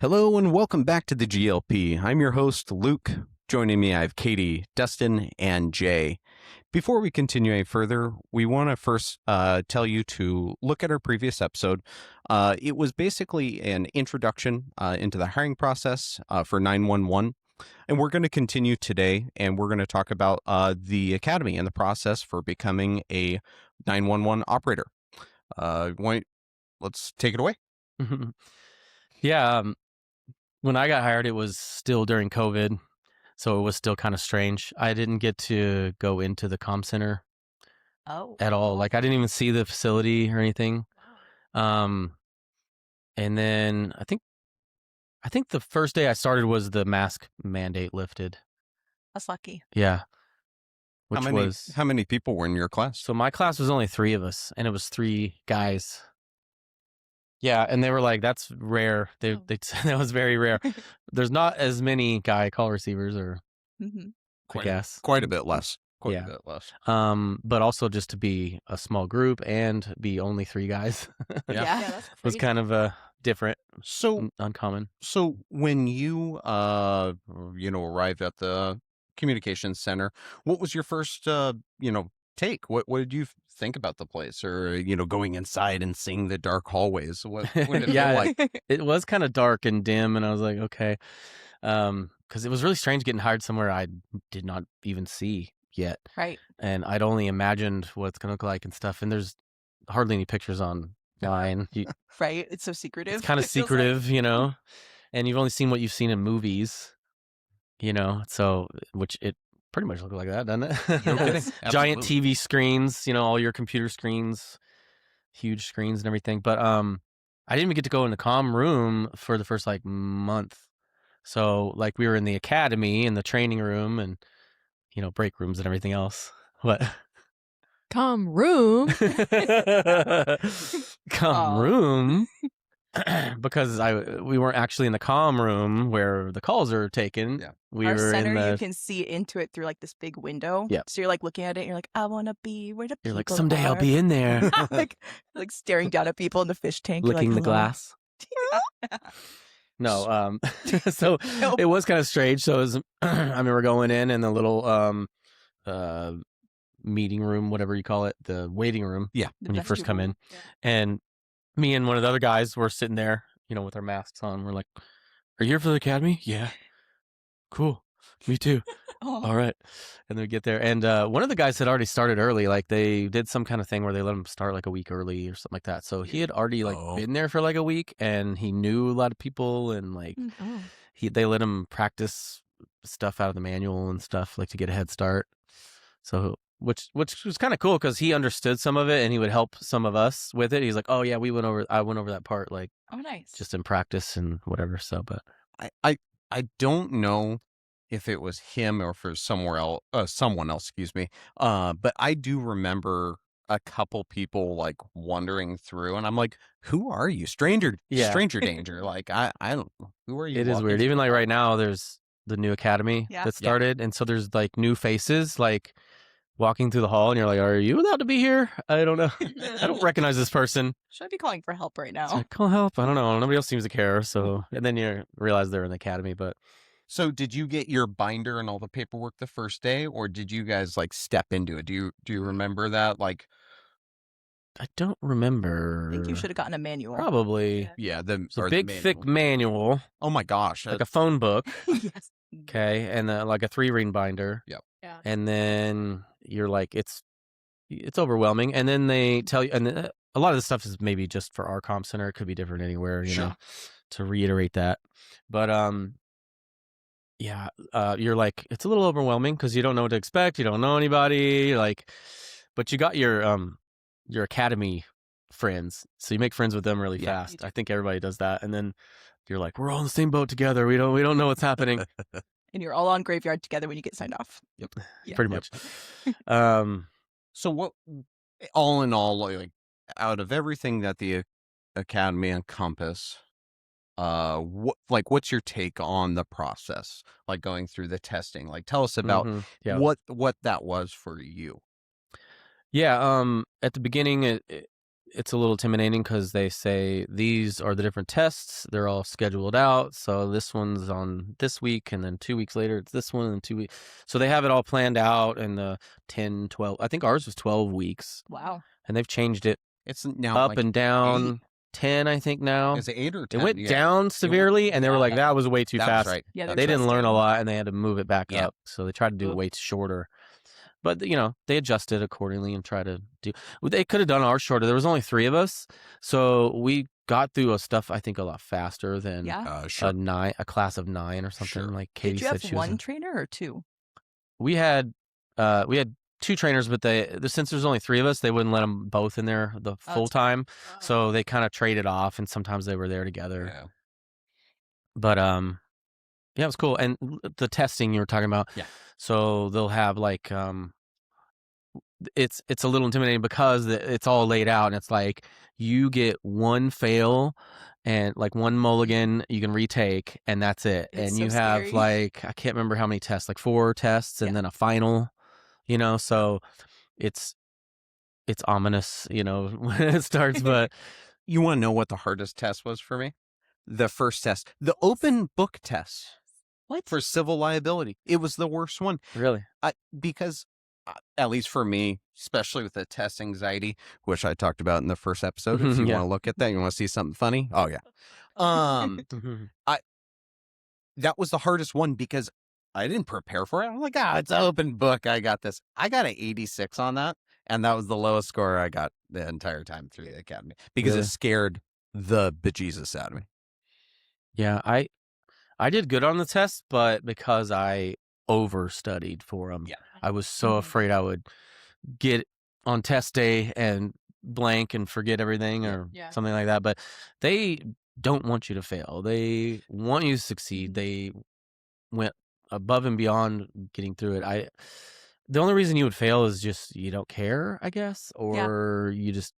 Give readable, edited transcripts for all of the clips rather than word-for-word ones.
Hello and welcome back to the GLP. I'm your host, Luke. Joining me, I have Katie, Dustin, and Jay. Before we continue any further, we want to first tell you to look at our previous episode. It was basically an introduction into the hiring process for 911. And we're going to continue today, and we're going to talk about the academy and the process for becoming a 911 operator. Let's take it away. Yeah, when I got hired, it was still during COVID, so it was still kind of strange. I didn't get to go into the comm center at all. Like, I didn't even see the facility or anything. And then I think the first day I started was the mask mandate lifted. That's lucky. Yeah. How many people were in your class? So my class was only 3 of us, and it was 3 guys. Yeah, and they were like, "That's rare." They said that was very rare. There's not as many guy call receivers, or I guess quite a bit less. A bit less. But also just to be a small group and be only 3 guys. That's was kind of different. So uncommon. So when you arrived at the communications center, what was your first take? What did you think about the place, or going inside and seeing the dark hallways? What did it feel like? It was kind of dark and dim, and I was like, okay, because it was really strange getting hired somewhere I did not even see yet, right? And I'd only imagined what it's gonna look like and stuff, and there's hardly any pictures online. Right? It's so secretive. It's kind of secretive, and you've only seen what you've seen in movies, so which it pretty much looked like that, doesn't it? Yes, giant TV screens, all your computer screens, huge screens and everything. But I didn't even get to go in the comm room for the first month. So we were in the academy in the training room and break rooms and everything else. What? Comm room? Comm room? Because we weren't actually in the comm room where the calls are taken. Yeah. We were in the... you can see into it through this big window. Yeah. So you're looking at it and you're like, I want to be where the people You're someday are. I'll be in there. like staring down at people in the fish tank. Licking the glass. No, so it was kind of strange. So it was, I remember going in and the little meeting room, whatever you call it, the waiting room. Yeah. When you first come in. Yeah. And me and one of the other guys were sitting there, with our masks on. We're like, "Are you here for the academy?" "Yeah." "Cool. Me too." "All right." And then we get there, and one of the guys had already started early. They did some kind of thing where they let him start a week early or something like that. So he had already been there for a week, and he knew a lot of people, and they let him practice stuff out of the manual and stuff to get a head start. So which was kind of cool because he understood some of it and he would help some of us with it. He's like, "Oh yeah, I went over that part oh nice, just in practice and whatever." So, but I don't know if it was him or for someone else, excuse me. But I do remember a couple people wandering through, and I'm like, "Who are you, stranger danger?" I don't know. Who are you? It is weird. Even right now, there's the new academy that started, and so there's new faces walking through the hall, and you're like, "Are you allowed to be here?" I don't know. I don't recognize this person. Should I be calling for help right now? Call help. I don't know. Nobody else seems to care. So, and then you realize they're in the academy. But so, did you get your binder and all the paperwork the first day, or did you guys step into it? Do you remember that? I don't remember. I think you should have gotten a manual. Probably. Yeah, a big, thick manual. Oh my gosh, a phone book. Yes. Okay, and a 3-ring binder. Yep. Yeah. And then you're it's overwhelming. And then they tell you, and a lot of this stuff is maybe just for our comp center. It could be different anywhere, Sure. To reiterate that. But you're it's a little overwhelming because you don't know what to expect. You don't know anybody. But you got your academy friends, so you make friends with them really fast. I think everybody does that, and then you're we're all in the same boat together. We don't know what's happening. And you're all on graveyard together when you get signed off. Yep. Yeah. Pretty much. So what, all in all, out of everything that the academy encompass, what's your take on the process? Going through the testing, tell us about what that was for you. Yeah. At the beginning, it's a little intimidating because they say these are the different tests. They're all scheduled out. So this one's on this week, and then 2 weeks later, it's this one, and 2 weeks. So they have it all planned out in the 10, 12. I think ours was 12 weeks. Wow. And they've changed it It's now up like and down. 8. 10, I think now. Is it 8 or 10? It went Yeah. down severely, and they were like, that was way too That fast. was right. Yeah, They didn't learn a twisted. lot, and they had to move it back Yeah. up. So they tried to do it way shorter. But, they adjusted accordingly and try to do. They could have done ours shorter. There was only 3 of us. So we got through stuff, I think, a lot faster than Sure. a class of 9 or something. Sure. Like Katie Did you said have she one was. trainer or 2? We had 2 trainers, but since there's only 3 of us, they wouldn't let them both in there the full time. So they kind of traded off, and sometimes they were there together. Yeah. But yeah, it was cool. And the testing you were talking about. Yeah. So they'll have like it's a little intimidating because it's all laid out, and it's like you get one fail and like one mulligan you can retake, and that's it. It's and so you have scary. like, I can't remember how many tests, like 4 tests and then a final, so it's ominous, when it starts. But You want to know what the hardest test was for me? The first test, the open book test. What? For civil liability. It was the worst one. really, Because at least for me, especially with the test anxiety, which I talked about in the first episode. If you Yeah. want to look at that, you want to see something funny. Oh yeah. That was the hardest one because I didn't prepare for it. I'm like, it's an open book. I got this. I got an 86 on that. And that was the lowest score I got the entire time through the academy because Really? it scared the bejesus out of me. yeah, I did good on the test, but because I overstudied for them. Yeah. I was so afraid I would get on test day and blank and forget everything or something like that. But they don't want you to fail. They want you to succeed. They went above and beyond getting through it. The only reason you would fail is just you don't care, I guess, or you just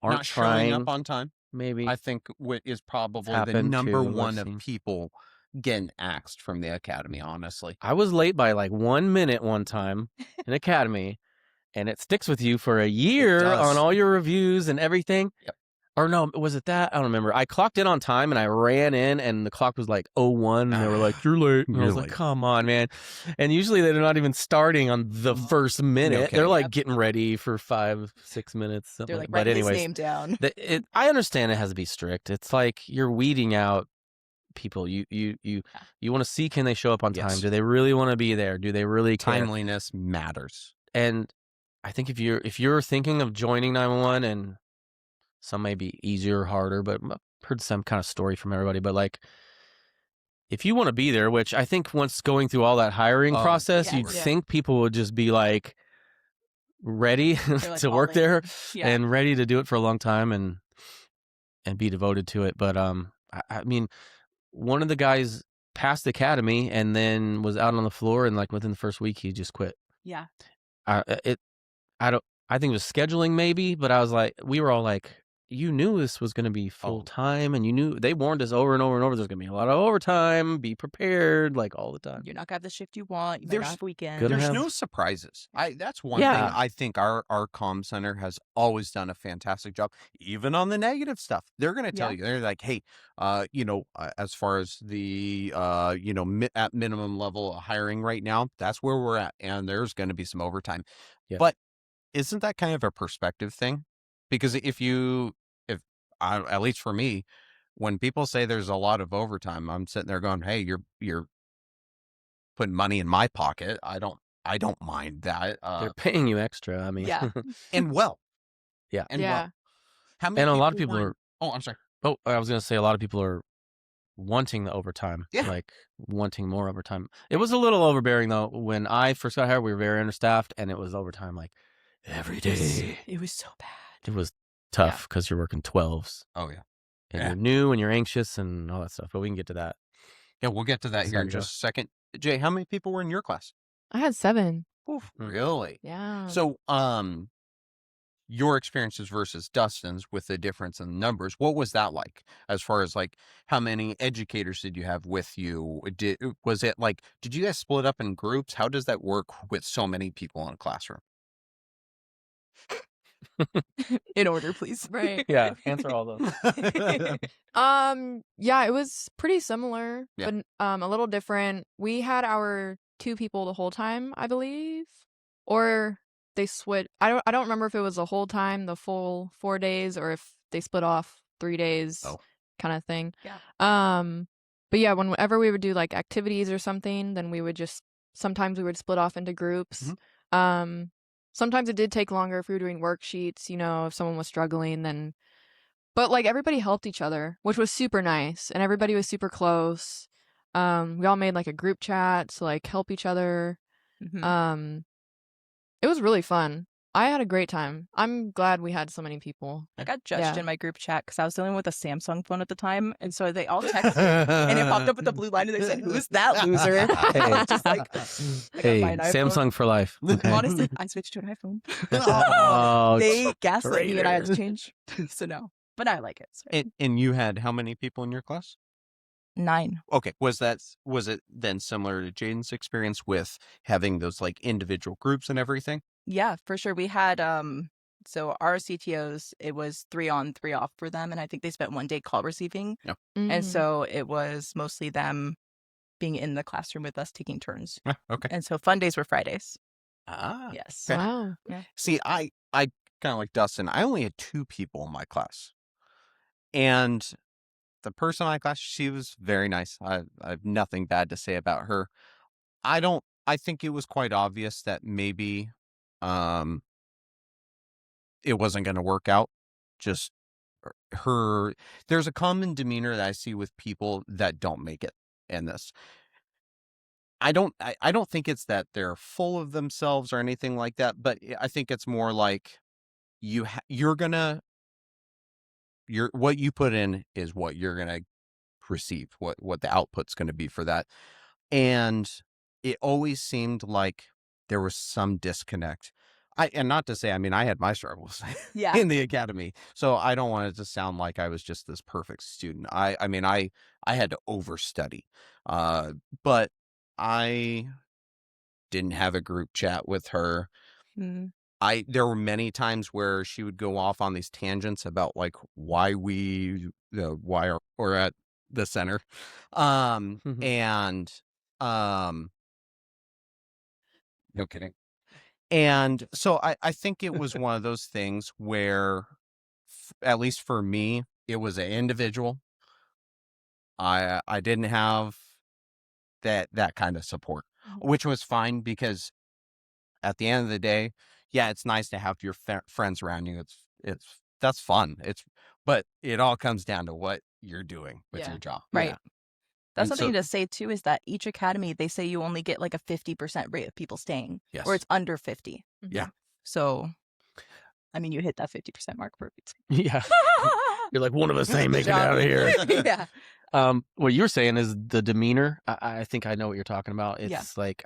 aren't Not showing trying. up on time. Maybe I think what is probably the happened number too, I've one of seen. people getting axed from the academy, honestly. I was late by like 1 minute one time in academy, and it sticks with you for a year does. on all your reviews and everything. Yep. Or no, was it that? I don't remember. I clocked in on time and I ran in and the clock was like 01 and they were like, you're late. And I was like, come on, man. And usually they're not even starting on the first minute. Okay. They're like getting ready for 5-6 minutes. They're like, but write his anyways, name down. I understand it has to be strict. It's like you're weeding out people. You want to see, can they show up on time? Yes. Do they really want to be there? Do they really care? Timeliness matters. And I think if you're thinking of joining 911, and some may be easier or harder, but I've heard some kind of story from everybody. But like, if you want to be there, which I think once going through all that hiring process, you'd think people would just be like ready like to work all in. there Yeah. and ready to do it for a long time and be devoted to it. But I mean, one of the guys passed the academy and then was out on the floor, and like within the first week, he just quit. Yeah. I think it was scheduling maybe, but I was like, we were all like, you knew this was going to be full time, and you knew they warned us over and over and over. There's going to be a lot of overtime. Be prepared, like all the time. You're not gonna have the shift you want. You might There's- not have weekends. Good There's have- no surprises. That's one Yeah. thing I think our comm center has always done a fantastic job, even on the negative stuff. They're going to tell you, they're like, hey, as far as the, at minimum level hiring right now, that's where we're at. And there's going to be some overtime. Yeah. But isn't that kind of a perspective thing? Because at least for me, when people say there's a lot of overtime, I'm sitting there going, hey, you're putting money in my pocket. I don't mind that. They're paying you extra. I mean, Yeah. And well. Yeah. And Yeah. well. How many and a lot of people are. Oh, I'm sorry. Oh, I was going to say a lot of people are wanting the overtime. Yeah. Like wanting more overtime. It was a little overbearing though. When I first got hired, we were very understaffed, and it was overtime like every day. It was so bad. It was tough because you're working 12s. Oh yeah. And Yeah. you're new and you're anxious and all that stuff. But we can get to that. Yeah, we'll get to that here in just a second. Jay, how many people were in your class? I had 7. Oof, really? Yeah. So, your experiences versus Dustin's with the difference in numbers, what was that like? As far as like, how many educators did you have with you? Did you guys split up in groups? How does that work with so many people in a classroom? In order, please. Right. Yeah, answer all those. Yeah, it was pretty similar, Yeah. but a little different. We had our 2 people the whole time, I believe, or they switched. I don't remember if it was the whole time, the full 4 days, or if they split off 3 days, Oh. kind of thing. Yeah. But yeah, whenever we would do like activities or something, then we would just sometimes we would split off into groups. Sometimes it did take longer if we were doing worksheets, if someone was struggling, then but like everybody helped each other, which was super nice, and everybody was super close. We all made like a group chat to like help each other. Mhm. It was really fun. I had a great time. I'm glad we had so many people. I got judged Yeah. in my group chat because I was dealing with a Samsung phone at the time, and so they all texted, and it popped up with a blue line, and they said, "Who's that loser?" Hey. Just like, I gotta Hey, buy an iPhone. Samsung for life. Okay. Honestly, I switched to an iPhone. Oh, They gaslit me, and I had to traitor. change. So no, but I like it. So. And you had how many people in your class? 9. Okay, was it then similar to Jaden's experience with having those like individual groups and everything? Yeah, for sure. We had so our CTOs, it was 3 on, 3 off for them, and I think they spent 1 day call receiving. Yeah. And Mhm. so it was mostly them being in the classroom with us taking turns. Okay. And so fun days were Fridays. Ah. Yes. Okay. Wow. See, I kind of like Dustin. I only had 2 people in my class, and the person in my class, she was very nice. I have nothing bad to say about her. I think it was quite obvious that maybe it wasn't going to work out. Just there's a common demeanor that I see with people that don't make it in this. I don't think it's that they're full of themselves or anything like that, but I think it's more like what you put in is what you're going to receive, what the output's going to be for that. And it always seemed like there was some disconnect. And not to say, I mean, I had my struggles Yeah. in the academy, so I don't want it to sound like I was just this perfect student. I mean, I had to overstudy, but I didn't have a group chat with her. Mm. There were many times where she would go off on these tangents about like why we're at the center, and no kidding. And so I think it was one of those things where, at least for me, it was an individual. I didn't have that kind of support, which was fine because at the end of the day, yeah, it's nice to have your friends around you. That's fun. But it all comes down to what you're doing with Yeah. your job. Right. Yeah. That's And something so- to say too, is that each academy, they say you only get like a 50% rate of people staying, Yes. or it's under 50. Yeah. So, I mean, you hit that 50% mark perfect. Yeah. You're like, one of us ain't Good making it out of job. here. Yeah. What you were saying is the demeanor. I think I know what you're talking about. It's Yeah. like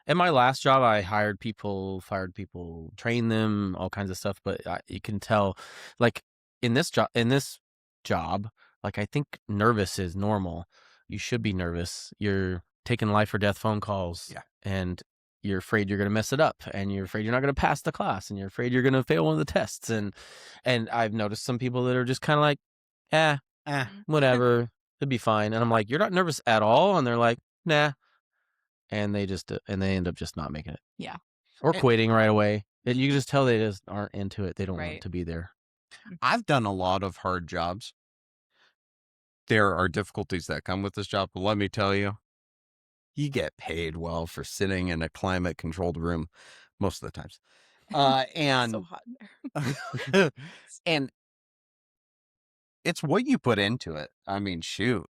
in my last job, I hired people, fired people, trained them, all kinds of stuff. But you can tell, like in this job, like I think nervous is normal. You should be nervous. You're taking life or death phone calls, Yeah. and you're afraid you're going to mess it up, and you're afraid you're not going to pass the class, and you're afraid you're going to fail one of the tests. And I've noticed some people that are just kind of like, whatever, it'd be fine. And I'm like, you're not nervous at all? And they're like, nah. And they end up just not making it. Yeah. Or And- quitting right away. You can just tell they just aren't into it. They don't Right. want to be there. I've done a lot of hard jobs. There are difficulties that come with this job, but let me tell you, you get paid well for sitting in a climate-controlled room most of the times. And So hot in there. and it's what you put into it. I mean, shoot.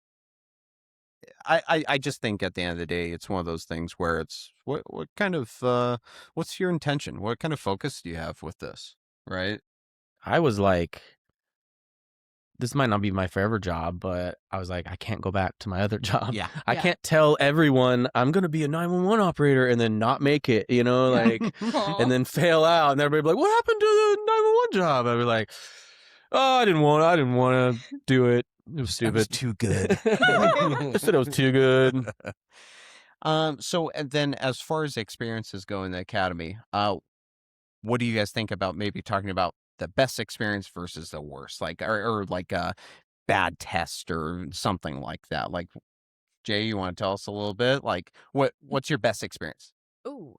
I just think at the end of the day, it's one of those things where it's what kind of what's your intention? What kind of focus do you have with this? Right? I was like, this might not be my forever job, but I was like, I can't go back to my other job. Yeah. I Yeah. can't tell everyone I'm going to be a 911 operator and then not make it, like, and then fail out. And everybody be like, what happened to the 911 job? I'd be like, oh, I didn't want to do it. It was That was stupid. too good. I said it was too good. So and then as far as experiences go in the academy, what do you guys think about maybe talking about the best experience versus the worst, like or like a bad test or something like that? Like, Jay, you want to tell us a little bit? Like, what's your best experience? Ooh.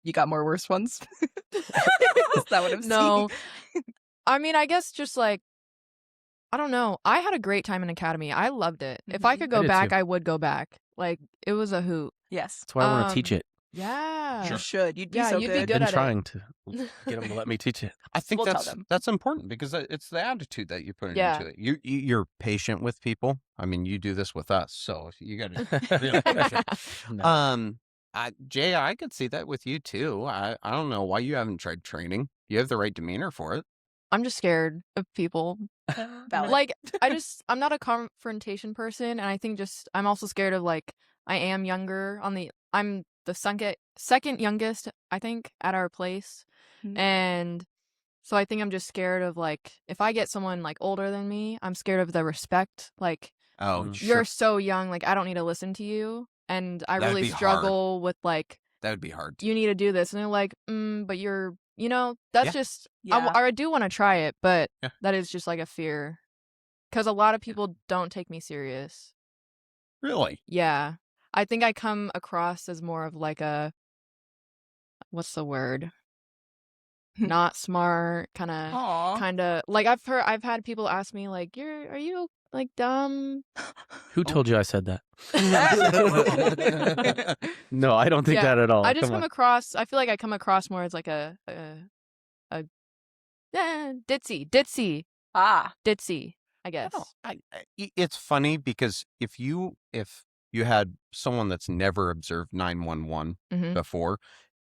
You got more worse ones? Is that what I'm No. seeing? I mean, I guess just like, I don't know. I had a great time in academy. I loved it. If I Mhm. could I go did back, too. I would go back. Like, it was a hoot. Yes. That's why I want to teach it. Yeah. You should. You'd be Yeah, so you'd be I've good. good been at it. trying to get them to let me teach it. I think We'll tell them. that's important because it's the attitude that you put Yeah. into it. You're patient with people. I mean, you do this with us, so you got to really patient. No. Jay, I could see that with you too. I don't know why you haven't tried training. You have the right demeanor for it. I'm just scared of people. Valid. Like, I'm not a confrontation person, and I think I'm also scared of, like, I am younger I'm the second youngest, I think, at our place. Mhm. And so I think I'm just scared of, like, if I get someone, like, older than me, I'm scared of the respect. Like, Oh, Mm. you're sure. so young, like, I don't need to listen to you. And I That'd really be hard. struggle with, like, That would be hard. you need to do this. And they're like, but that's Yeah. just, Yeah. I do want to try it, but Yeah. that is just like a fear. Because a lot of people don't take me serious. Really? Yeah. I think I come across as more of like what's the word? Not smart, Aw. kind of like I've had people ask me like, are you like dumb? Who told you I said that? No, I don't think Yeah, that at all. I just Come on. I feel like I come across more as like a ditzy, Ah. I guess. No, it's funny because if you had someone that's never observed 911 Mhm. before,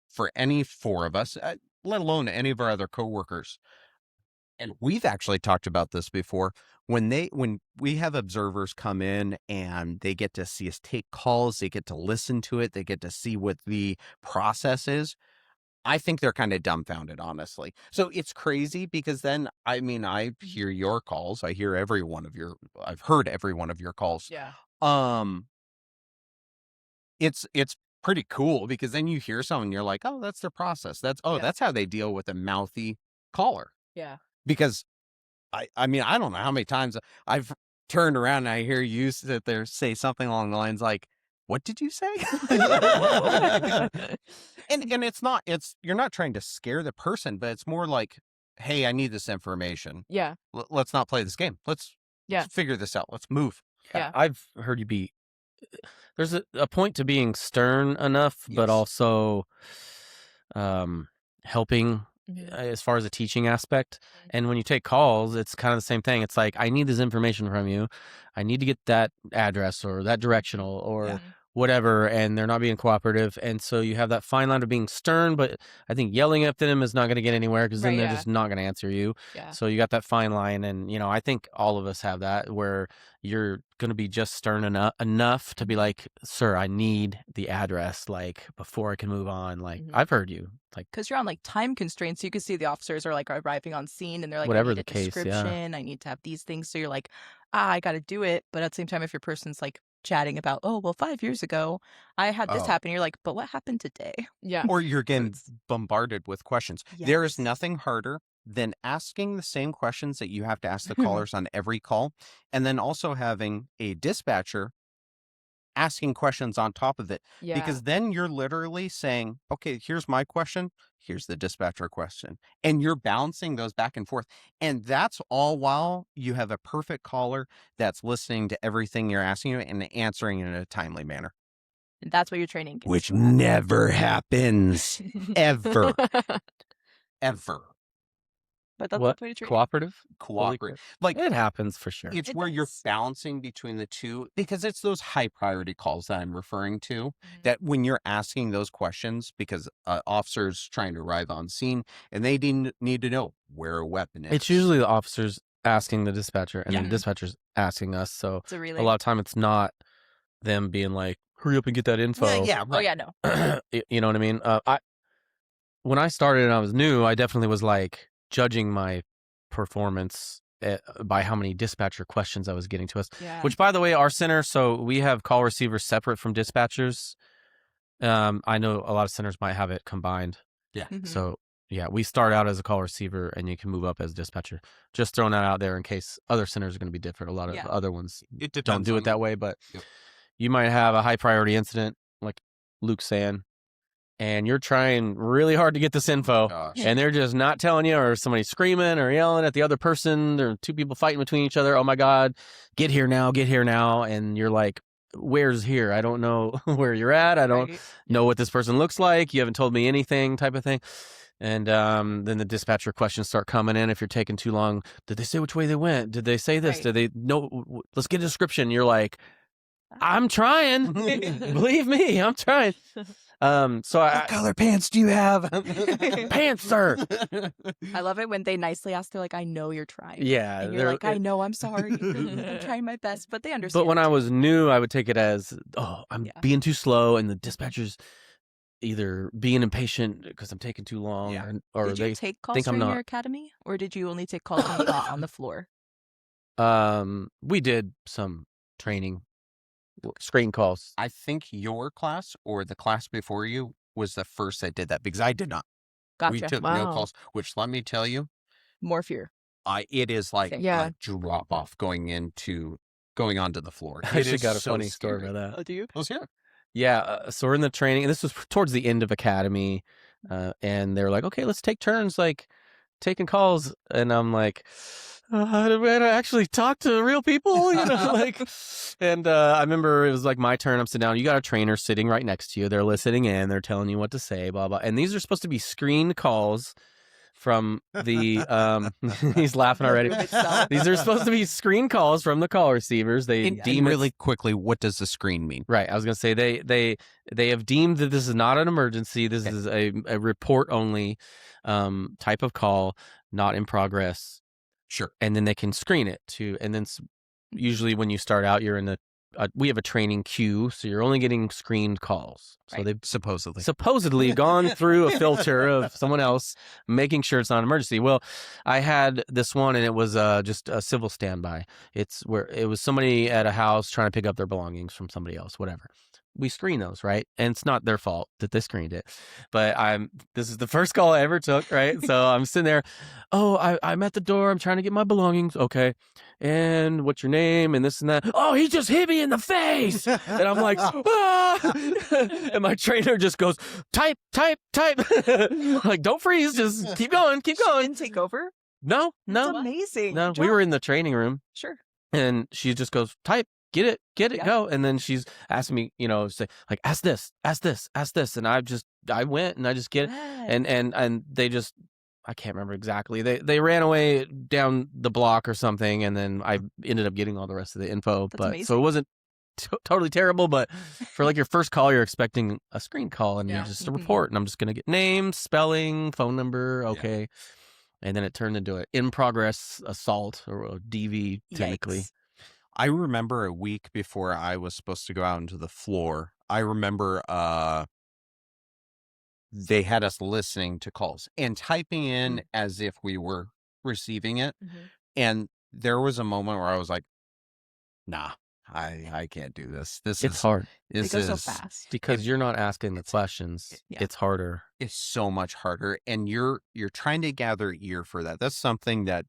for any four of us, let alone any of our other coworkers, and we've actually talked about this before, when we have observers come in and they get to see us take calls, they get to listen to it, they get to see what the process is. I think they're kind of dumbfounded, honestly. So it's crazy because then, I mean, I hear your calls. I've heard every one of your calls. Yeah. It's pretty cool because then you hear someone and you're like, oh, that's their process. That's how they deal with a mouthy caller. Yeah. Because I mean, I don't know how many times I've turned around and I hear you sit there say something along the lines like, what did you say? And you're not trying to scare the person, but it's more like, hey, I need this information. Yeah. Let's not play this game. Let's Yeah. figure this out. Let's move. Yeah. I've heard you be. There's a point to being stern enough, Yes. but also helping Mhm. as far as the teaching aspect. And when you take calls, it's kind of the same thing. It's like, I need this information from you. I need to get that address or that directional or Yeah. whatever, and they're not being cooperative. And so you have that fine line of being stern, but I think yelling at them is not going to get anywhere because then Right, they're yeah. just not going to answer you. Yeah. So you got that fine line. And, I think all of us have that where you're going to be just stern enough to be like, sir, I need the address, like, before I can move on. Like, Mhm. I've heard you. Like, Because you're on like time constraints, so you can see the officers are like arriving on scene and they're like, Whatever I need the a case, yeah. description, I need to have these things. So you're like, I got to do it. But at the same time, if your person's like chatting about, oh, well, 5 years ago, I had this Oh. happen. You're like, but what happened today? Yeah. Or you're getting it's- bombarded with questions. There is Yes. nothing harder than asking the same questions that you have to ask the callers on every call, and then also having a dispatcher asking questions on top of it. Yeah. Because then you're literally saying, okay, here's my question, here's the dispatcher question. And you're bouncing those back and forth. And that's all while you have a perfect caller that's listening to everything you're asking you and answering in a timely manner. And that's what your training gets Which you at. never happens. Ever. Ever. But that's what? the way to train. Cooperative? Cooperate. Like, It happens for sure. it's It where you're does. balancing between the two because it's those high priority calls that I'm referring to. Mhm. That when you're asking those questions because officers trying to arrive on scene and they need to know where a weapon is. It's usually the officers asking the dispatcher and Yeah. the dispatcher's asking us. So It's a relay. a lot of time it's not them being like, hurry up and get that info. Yeah, Oh, right. yeah, no. You know what I mean? When I started and I was new, I definitely was like judging my performance by how many dispatcher questions I was getting to us. Yeah. Which, by the way, our center, so we have call receivers separate from dispatchers. I know a lot of centers might have it combined. Yeah. Mhm. So yeah, we start out as a call receiver, and you can move up as dispatcher. Just throwing that out there in case other centers are going to be different. A lot of Yeah. other ones It don't depends do on it that way, but Yep. you might have a high priority incident, like Luke's saying, and you're trying really hard to get this info, Gosh. and they're just not telling you, or somebody screaming or yelling at the other person. There are two people fighting between each other. Oh my God, get here now, and you're like, where's here? I don't know where you're at. I don't Right. know what this person looks like. You haven't told me anything, type of thing. And then the dispatcher questions start coming in. If you're taking too long, did they say which way they went? Did they say this? Right. Did they know? Let's get a description. You're like, I'm trying. Believe me, I'm trying. So What color pants do you have? pants, sir. I love it when they nicely ask. They're like, "I know you're trying." Yeah, And you're like, "I know. I'm sorry. I'm trying my best," but they understand. But when I was new, I would take it as, oh, I'm Yeah. being too slow, and the dispatcher's either being impatient because I'm taking too long, Yeah. or Did they you take calls think I'm during not. your academy, or did you only take calls when you got on the floor? We did some training, screen calls. I think your class or the class before you was the first that did that because I did not. We Gotcha. took no Wow. calls, which let me tell you, More fear. it is like Same. Yeah. a drop off going onto the floor. I It actually is got a so funny story scary. about that. Do you? Let's hear it. Yeah, so we're in the training, and this was towards the end of academy, and they were like, okay, let's take turns, like, taking calls, and I'm like, do I actually talk to real people, like, and I remember it was like my turn, I'm sitting down, you got a trainer sitting right next to you, they're listening in, they're telling you what to say, blah, blah, and these are supposed to be screened calls from the, he's laughing already. Room itself. These are supposed to be screen calls from the call receivers. They And deem it really quickly, what does the screen mean? right. I was gonna say they have deemed that this is not an emergency. This Okay. is a report only type of call, not in progress. Sure. And then they can screen it too. And then usually when you start out, you're in the we have a training queue, so you're only getting screened calls. So Right. they've Supposedly. gone through a filter of someone else, making sure it's not an emergency. Well, I had this one, and it was just a civil standby. It's where it was somebody at a house trying to pick up their belongings from somebody else, whatever. We screen those, right? And it's not their fault that they screened it. But this is the first call I ever took, right? So I'm sitting there, oh, I'm at the door, I'm trying to get my belongings. Okay. And what's your name? And this and that. Oh, he just hit me in the face. And I'm like, ah! And my trainer just goes, type. Like, don't freeze, just keep going. She didn't take over. No. That's amazing. No, Good we job. were in the training room, Sure. and she just goes, type, get it, Yeah. go. And then she's asking me, say, like, ask this. And I went and I just get it. Yes. And they just, I can't remember exactly. They ran away down the block or something, and then I ended up getting all the rest of the info. That's So amazing. it wasn't totally terrible, but for like your first call, you're expecting a screen call, and Yeah. you're just a Mhm. report, and I'm just gonna get name, spelling, phone number, okay. And then it turned into an in progress assault, or a DV technically. Yikes. I remember a week before I was supposed to go out into the floor. I remember they had us listening to calls and typing in as if we were receiving it. Mhm. And there was a moment where I was like, nah, I can't do this. It's hard They This go so is fast. because you're not asking the questions. Yeah. It's harder. it's so much harder, and you're trying to gather ear for that. That's something that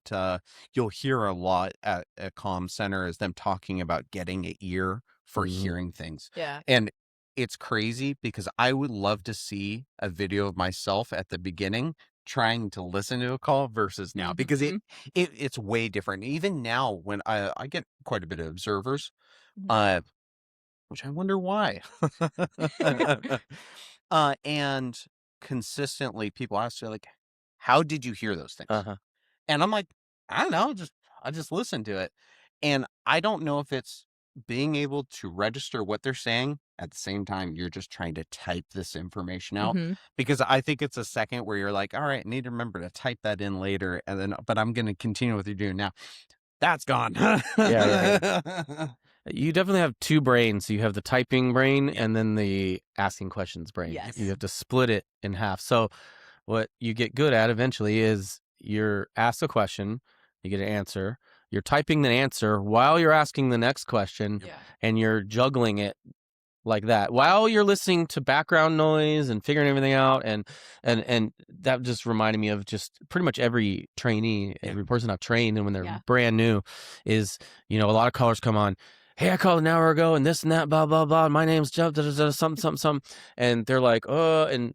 you'll hear a lot at a comm center, is them talking about getting an ear for Mhm. hearing things. Yeah. And it's crazy because I would love to see a video of myself at the beginning trying to listen to a call versus now, because it's way different. Even now, when I get quite a bit of observers, Mhm. which I wonder why. And consistently people ask me, like, how did you hear those things? Uh-huh. And I'm like, I don't know, I just listened to it. And I don't know if it's being able to register what they're saying at the same time you're just trying to type this information out. Mm-hmm. Mhm. Because I think it's a second where you're like, all right, I need to remember to type that in later, and then but I'm gonna continue what you're doing now. That's gone. Yeah. You definitely have two brains. You have the typing brain Yeah. and then the asking questions brain. Yes. You have to split it in half. So what you get good at eventually is you're asked a question, you get an answer, you're typing the answer while you're asking the next question, Yeah. and you're juggling it like that while you're listening to background noise and figuring everything out, and that just reminded me of just pretty much every trainee, every person I've trained, and when they're brand new, is a lot of callers come on. Hey, I called an hour ago and this and that, blah, blah, blah. My name's Jeff, something. And they're like, and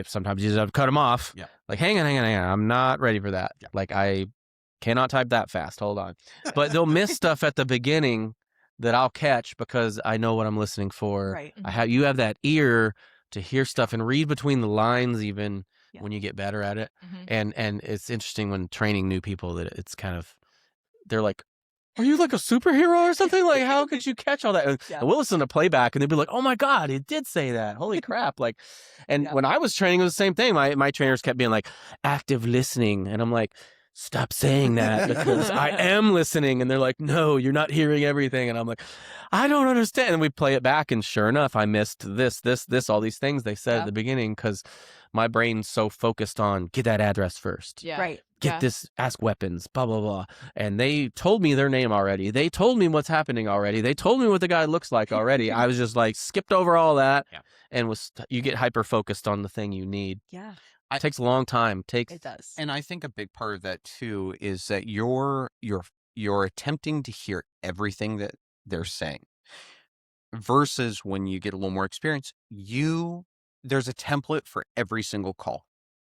sometimes you just have to cut them off. Yeah. Like, hang on. I'm not ready for that. Yeah. Like, I cannot type that fast. Hold on. But they'll miss stuff at the beginning that I'll catch because I know what I'm listening for. Right. You have that ear to hear stuff and read between the lines even when you get better at it. Mm-hmm. And it's interesting when training new people that it's kind of, they're like, are you like a superhero or something? Like, how could you catch all that? And we'll listen to playback and they'll be like, oh my God, it did say that. Holy crap. Like, and when I was training, it was the same thing. My trainers kept being like, active listening. And I'm like, stop saying that because I am listening. And they're like, no, you're not hearing everything. And I'm like, I don't understand. And we play it back. And sure enough, I missed this, all these things they said at the beginning because my brain's so focused on get that address first. Yeah. Right. Get this, ask weapons, blah, blah, blah. And they told me their name already. They told me what's happening already. They told me what the guy looks like already. I was just like, skipped over all that and you get hyper-focused on the thing you need. Yeah. It takes a long time. It does. And I think a big part of that too is that you're attempting to hear everything that they're saying versus when you get a little more experience, there's a template for every single call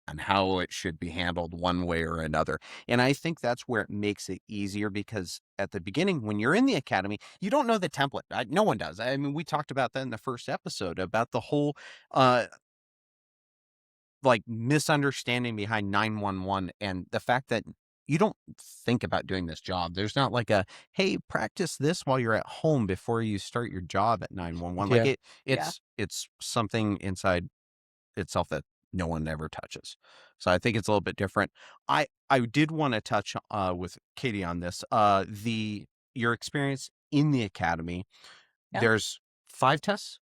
and how it should be handled one way or another. And I think that's where it makes it easier because at the beginning, when you're in the academy, you don't know the template. No one does. I mean, we talked about that in the first episode about the whole misunderstanding behind 911 and the fact that you don't think about doing this job. There's not like hey, practice this while you're at home before you start your job at 911. Like it's something inside itself that no one ever touches. So I think it's a little bit different. I did want to touch with Katie on this. Your experience in the academy. There's 5 tests,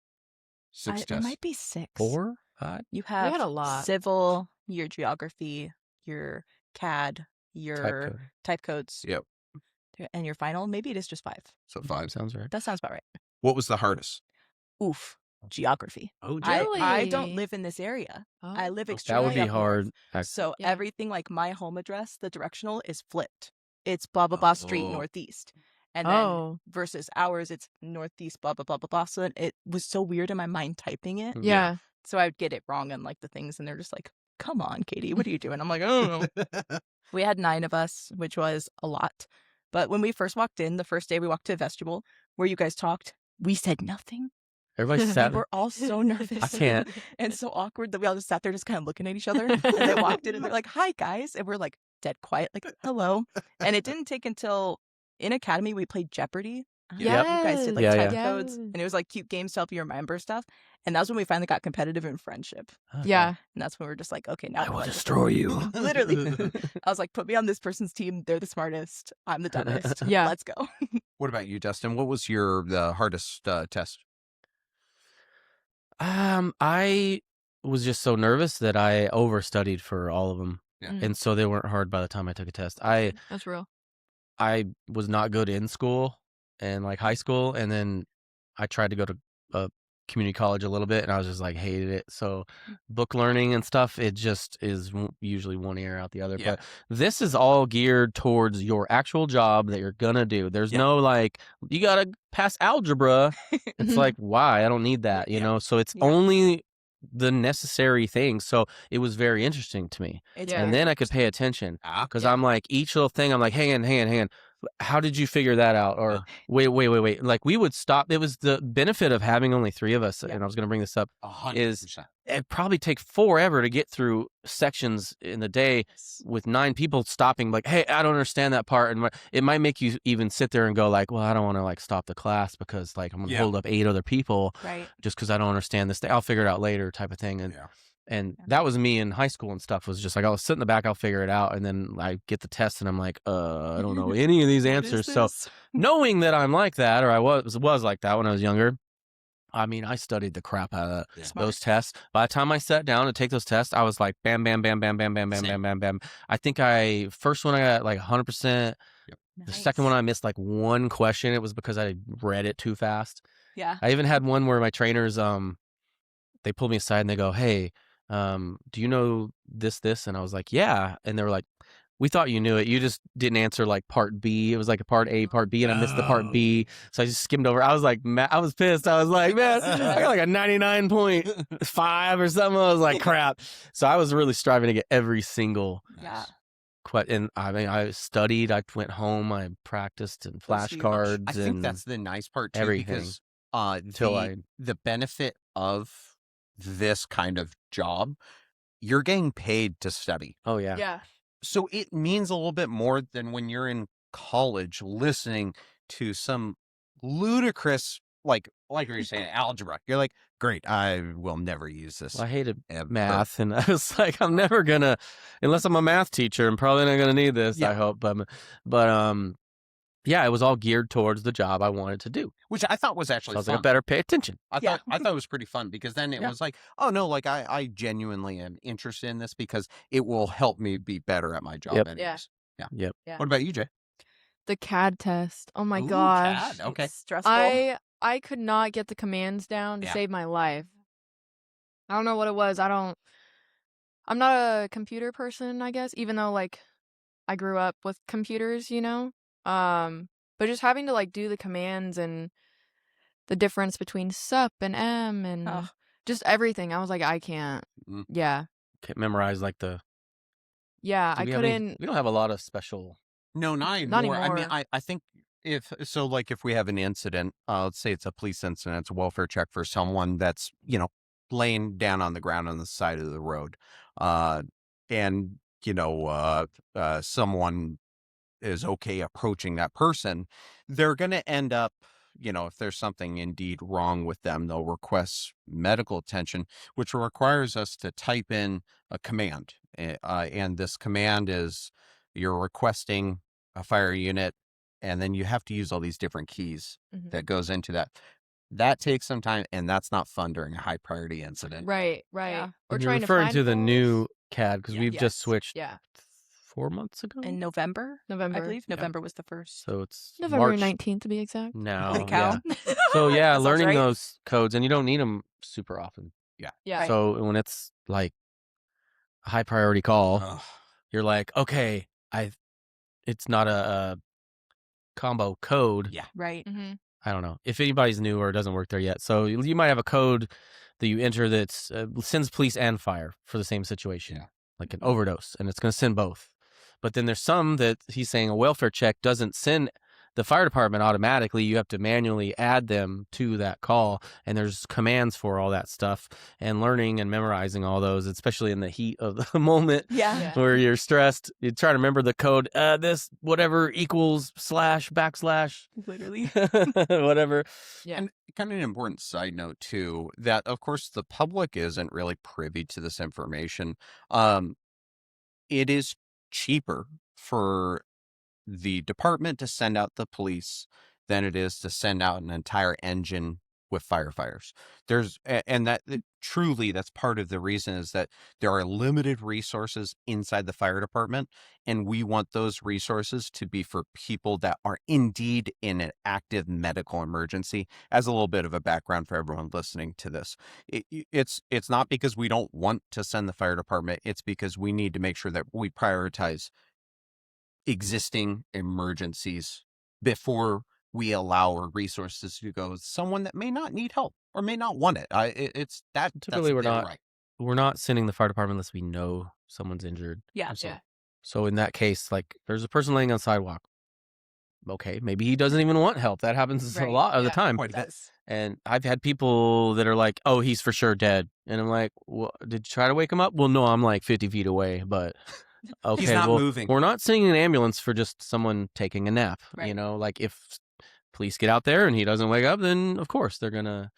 6 tests. It might be 6. 4, 5. You have had a lot. Civil, your geography, your CAD, your type codes. Yep. And your final, maybe it is just 5. So 5 sounds right. That sounds about right. What was the hardest? Oof. Geography. Oh, really? I don't live in this area. I live extremely that would be up hard. north. So everything like my home address, the directional is flipped. It's blah blah blah street northeast. And then versus ours, it's northeast blah blah blah blah blah. So then it was so weird in my mind typing it. Yeah. So I would get it wrong on like the things, and they're just like, "Come on, Katie, what are you doing?" I'm like, "Oh no." We had 9 of us, which was a lot. But when we first walked in, the first day we walked to the vestibule where you guys talked, we said nothing. Everybody sat. We're all so nervous. I can't. And so awkward that we all just sat there just kind of looking at each other. And they walked in and they're like, "Hi, guys." And we're like dead quiet, like, "Hello." And it didn't take until in Academy we played Jeopardy. You guys did like type codes. And it was like cute games to help you remember stuff. And that was when we finally got competitive in friendship. Yeah. And that's when we were just like, okay, now I will destroy you. Literally. I was like, put me on this person's team. They're the smartest. I'm the dumbest. Yeah. Let's go. What about you, Dustin? What was the hardest test? I was just so nervous that I overstudied for all of them. Yeah. And so they weren't hard by the time I took a test. That's real. I was not good in school and like high school. And then I tried to go to a community college a little bit and I was just like hated it. So book learning and stuff, it just is usually one ear out the other. Yeah. But this is all geared towards your actual job that you're gonna do. There's no like, you gotta pass algebra. It's like, why? I don't need that, you know? So it's only the necessary things. So it was very interesting to me. And then I could pay attention because I'm like, each little thing, I'm like, hang on. How did you figure that out? Or wait. Like we would stop. It was the benefit of having only 3 of us. And I was going to bring this up 100%. Is it'd probably take forever to get through sections in the day with 9 people stopping like, hey, I don't understand that part. And it might make you even sit there and go like, well, I don't want to like stop the class because like I'm going to hold up 8 other people just because I don't understand this thing. I'll figure it out later type of thing. And that was me in high school and stuff. Was just like I'll sit in the back, I'll figure it out, and then I get the test, and I'm like, I don't know any of these answers. So knowing that I'm like that, or I was like that when I was younger, I mean, I studied the crap out of those tests. By the time I sat down to take those tests, I was like, bam, bam, bam, bam, bam, bam, bam, bam, bam, bam. I think first one I got like 100%. The second one, I missed like one question. It was because I read it too fast. Yeah. I even had one where my trainers, they pulled me aside and they go, "Hey, do you know this?" And I was like, "Yeah." And they were like, "We thought you knew it. You just didn't answer like part B. It was like a part A, part B, and I missed the part B. So I just skimmed over." I was like, I was pissed. I was like, man, I got like a 99.5 or something. I was like, crap. So I was really striving to get every single. Yeah. And I mean, I studied. I went home. I practiced and flashcards. I think that's the nice part too, everything. because the benefit of this kind of job, you're getting paid to study. Oh yeah. Yeah. So it means a little bit more than when you're in college listening to some ludicrous, like you're saying, algebra. You're like, great, I will never use this. Well, I hated math, and I was like, I'm never gonna, unless I'm a math teacher, I'm probably not gonna need this. Yeah. I hope, but yeah, it was all geared towards the job I wanted to do, which I thought was actually so I was fun. like, I better pay attention. I thought it was pretty fun, because then it was like, oh no, like I genuinely am interested in this because it will help me be better at my job. Yep. Anyways. Yep. Yeah. What about you, Jay? The CAD test. Oh my Ooh, gosh. CAD, okay. It's stressful. I could not get the commands down to save my life. I don't know what it was. I'm not a computer person, I guess, even though like I grew up with computers, you know? But just having to like do the commands and the difference between sup and m and just everything. I was like, I can't. Yeah. Can't memorize like the. Yeah, I couldn't. We don't have a lot of special. No, not anymore. I mean, I think if we have an incident, let's say it's a police incident, it's a welfare check for someone that's, laying down on the ground on the side of the road, and someone is okay approaching that person, they're going to end up, if there's something indeed wrong with them, they'll request medical attention, which requires us to type in a command. And this command is, you're requesting a fire unit, and then you have to use all these different keys that goes into that. That takes some time, and that's not fun during a high priority incident. Right. Yeah. Or You're trying referring to the find new CAD, because we've just switched. Yeah. 4 months ago. In November, I November. believe. November was the first. So it's November March 19th to be exact. now. Holy cow. Yeah. So yeah, That sounds learning right. those codes, and you don't need them super often. Yeah. Yeah. So when it's like a high priority call, Ugh. you're like, okay, it's not a combo code. Yeah. Right. Mm-hmm. I don't know if anybody's new or doesn't work there yet. So you might have a code that you enter that sends police and fire for the same situation, like an overdose, and it's going to send both. But then there's some that he's saying a welfare check doesn't send the fire department automatically. You have to manually add them to that call, and there's commands for all that stuff, and learning and memorizing all those, especially in the heat of the moment Yeah. where you're stressed. You try to remember the code, this whatever equals / Literally. whatever. Yeah. And kind of an important side note too, that of course the public isn't really privy to this information. It is cheaper for the department to send out the police than it is to send out an entire engine with firefighters. Truly, that's part of the reason, is that there are limited resources inside the fire department, and we want those resources to be for people that are indeed in an active medical emergency. As a little bit of a background for everyone listening to this, it's not because we don't want to send the fire department, it's because we need to make sure that we prioritize existing emergencies before we allow our resources to go with someone that may not need help or may not want it. It's that Typically, that's we're not sending the fire department unless we know someone's injured. Yeah. Yeah. So in that case, like there's a person laying on the sidewalk. Okay, maybe he doesn't even want help. That happens a Right. lot of the Yeah. time. Quite a bit. And I've had people that are like, "Oh, he's for sure dead," and I'm like, well, "Did you try to wake him up?" Well, no, I'm like 50 feet away, but okay, He's not moving. We're not sending an ambulance for just someone taking a nap. Right. You know, like if police get out there and he doesn't wake up, then of course they're gonna.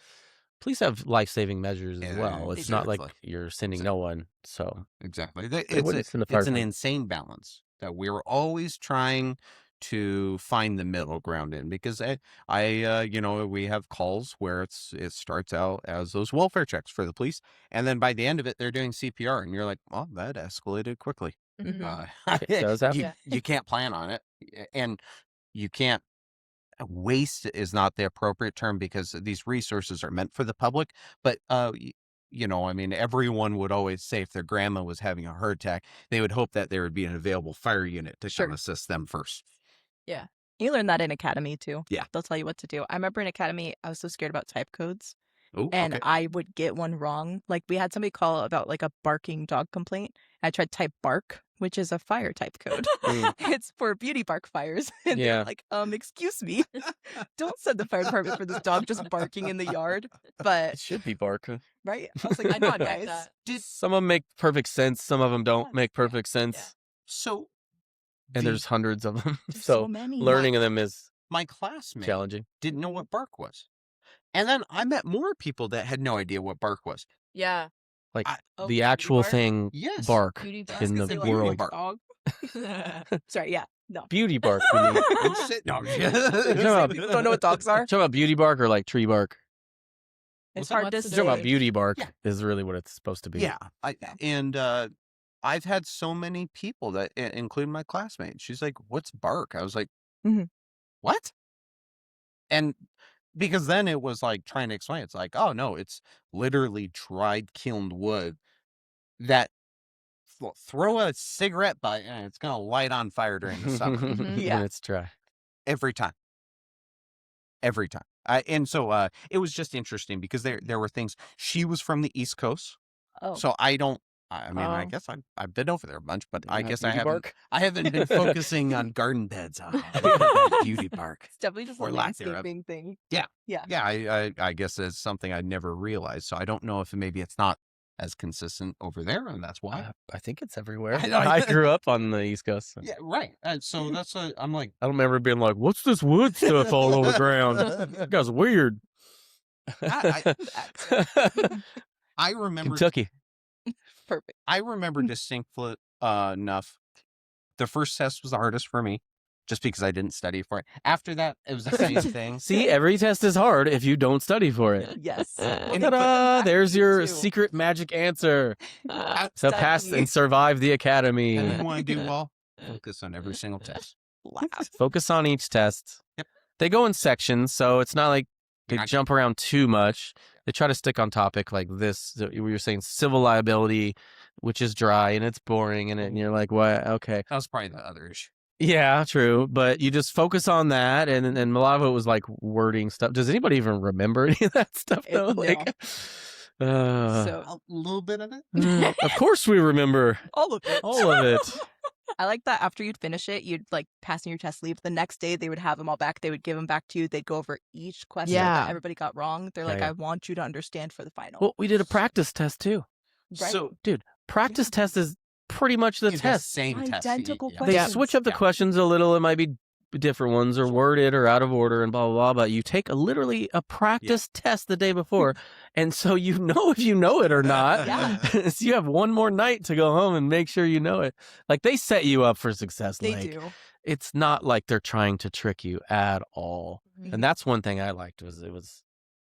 Police have life-saving measures as well. It's not like you're sending no one. So exactly, it's an insane balance that we're always trying to find the middle ground in, because we have calls where it starts out as those welfare checks for the police, and then by the end of it they're doing CPR, and you're like, well, that escalated quickly. Mhm. It does happen. You can't plan on it, and you can't waste is not the appropriate term because these resources are meant for the public. But, I mean, everyone would always say if their grandma was having a heart attack, they would hope that there would be an available fire unit to come assist them first. Yeah. You learn that in academy too. Yeah. They'll tell you what to do. I remember in academy, I was so scared about type codes. Ooh, And okay. I would get one wrong. Like we had somebody call about like a barking dog complaint. I tried to type bark, which is a fire type code. It's for beauty bark fires. And they're like, excuse me. Don't send the fire department for this dog just barking in the yard. But It should be bark. right? I was like, come on, guys. Some of them make perfect sense. Some of them don't make perfect sense. Yeah. So, And there's hundreds of them. There's so many. Learning of them is my classmate challenging. didn't know what bark was. And then I met more people that had no idea what bark was. Yeah. Like Oh, the beauty actual bark? thing, Yes. bark Beauty bark. in the Say, world. bark. Dog. Sorry, yeah. No. Beauty bark. We need. No. People don't know what dogs are. Talking about beauty bark or like tree bark? It's What's hard to what's the say. Talking about beauty bark Yeah. is really what it's supposed to be. Yeah. I've had so many people that, including my classmate, she's like, what's bark? I was like, Mhm. what? And because then it was like trying to explain, it's like, oh no, it's literally dried kilned wood that throw a cigarette butt and it's going to light on fire during the summer. Yeah. And it's dry. Every time. It was just interesting because there were things. She was from the East Coast, Oh. so I mean, I Oh. guess I've been over there a bunch, but I Not guess I beauty haven't. bark? I haven't been focusing on garden beds. Oh, beauty bark. It's definitely just a Or lack thereof. landscaping thing. Yeah. Yeah. Yeah, I guess it's something I never realized. So I don't know if maybe it's not as consistent over there, and that's why. I think it's everywhere. I know. I grew up on the East Coast. So. Yeah, right. And so that's I'm like, I don't remember being like, "What's this wood stuff all over the ground? That guy's weird." I remember Kentucky. Perfect. I remember distinctly enough. The first test was the hardest for me, just because I didn't study for it. After that, it was the same thing. See, every test is hard if you don't study for it. Yes. Ta-da! There's your Too. secret magic answer to pass Study. and survive the academy. And you want to do well, focus on every single test. Focus on each test. Yep. They go in sections, so it's not like they Not- jump around too much. They try to stick on topic like this. We were saying civil liability, which is dry and it's boring, and you're like, what? Okay. That was probably the other issue. Yeah, true. But you just focus on that, and a lot of it was like wording stuff. Does anybody even remember any of that stuff though? No. Like, So A little bit of it. of course we remember all of it. all of it. I like that after you'd finish it, you'd like passing your test leave. The next day, they would have them all back. They would give them back to you. They'd go over each question Yeah. that everybody got wrong. They're like, Yeah. I want you to understand for the final. Well, we did a practice test too, Right? So dude. Practice test is pretty much the it's the test. same test. Identical They questions. switch up the Yeah. questions a little. It might be different ones or worded or out of order and blah, blah, blah. But you take literally a practice test the day before. And so you know if you know it or not. Yeah. So you have one more night to go home and make sure you know it. Like they set you up for success. They like, do. It's not like they're trying to trick you at all. Mhm. And that's one thing I liked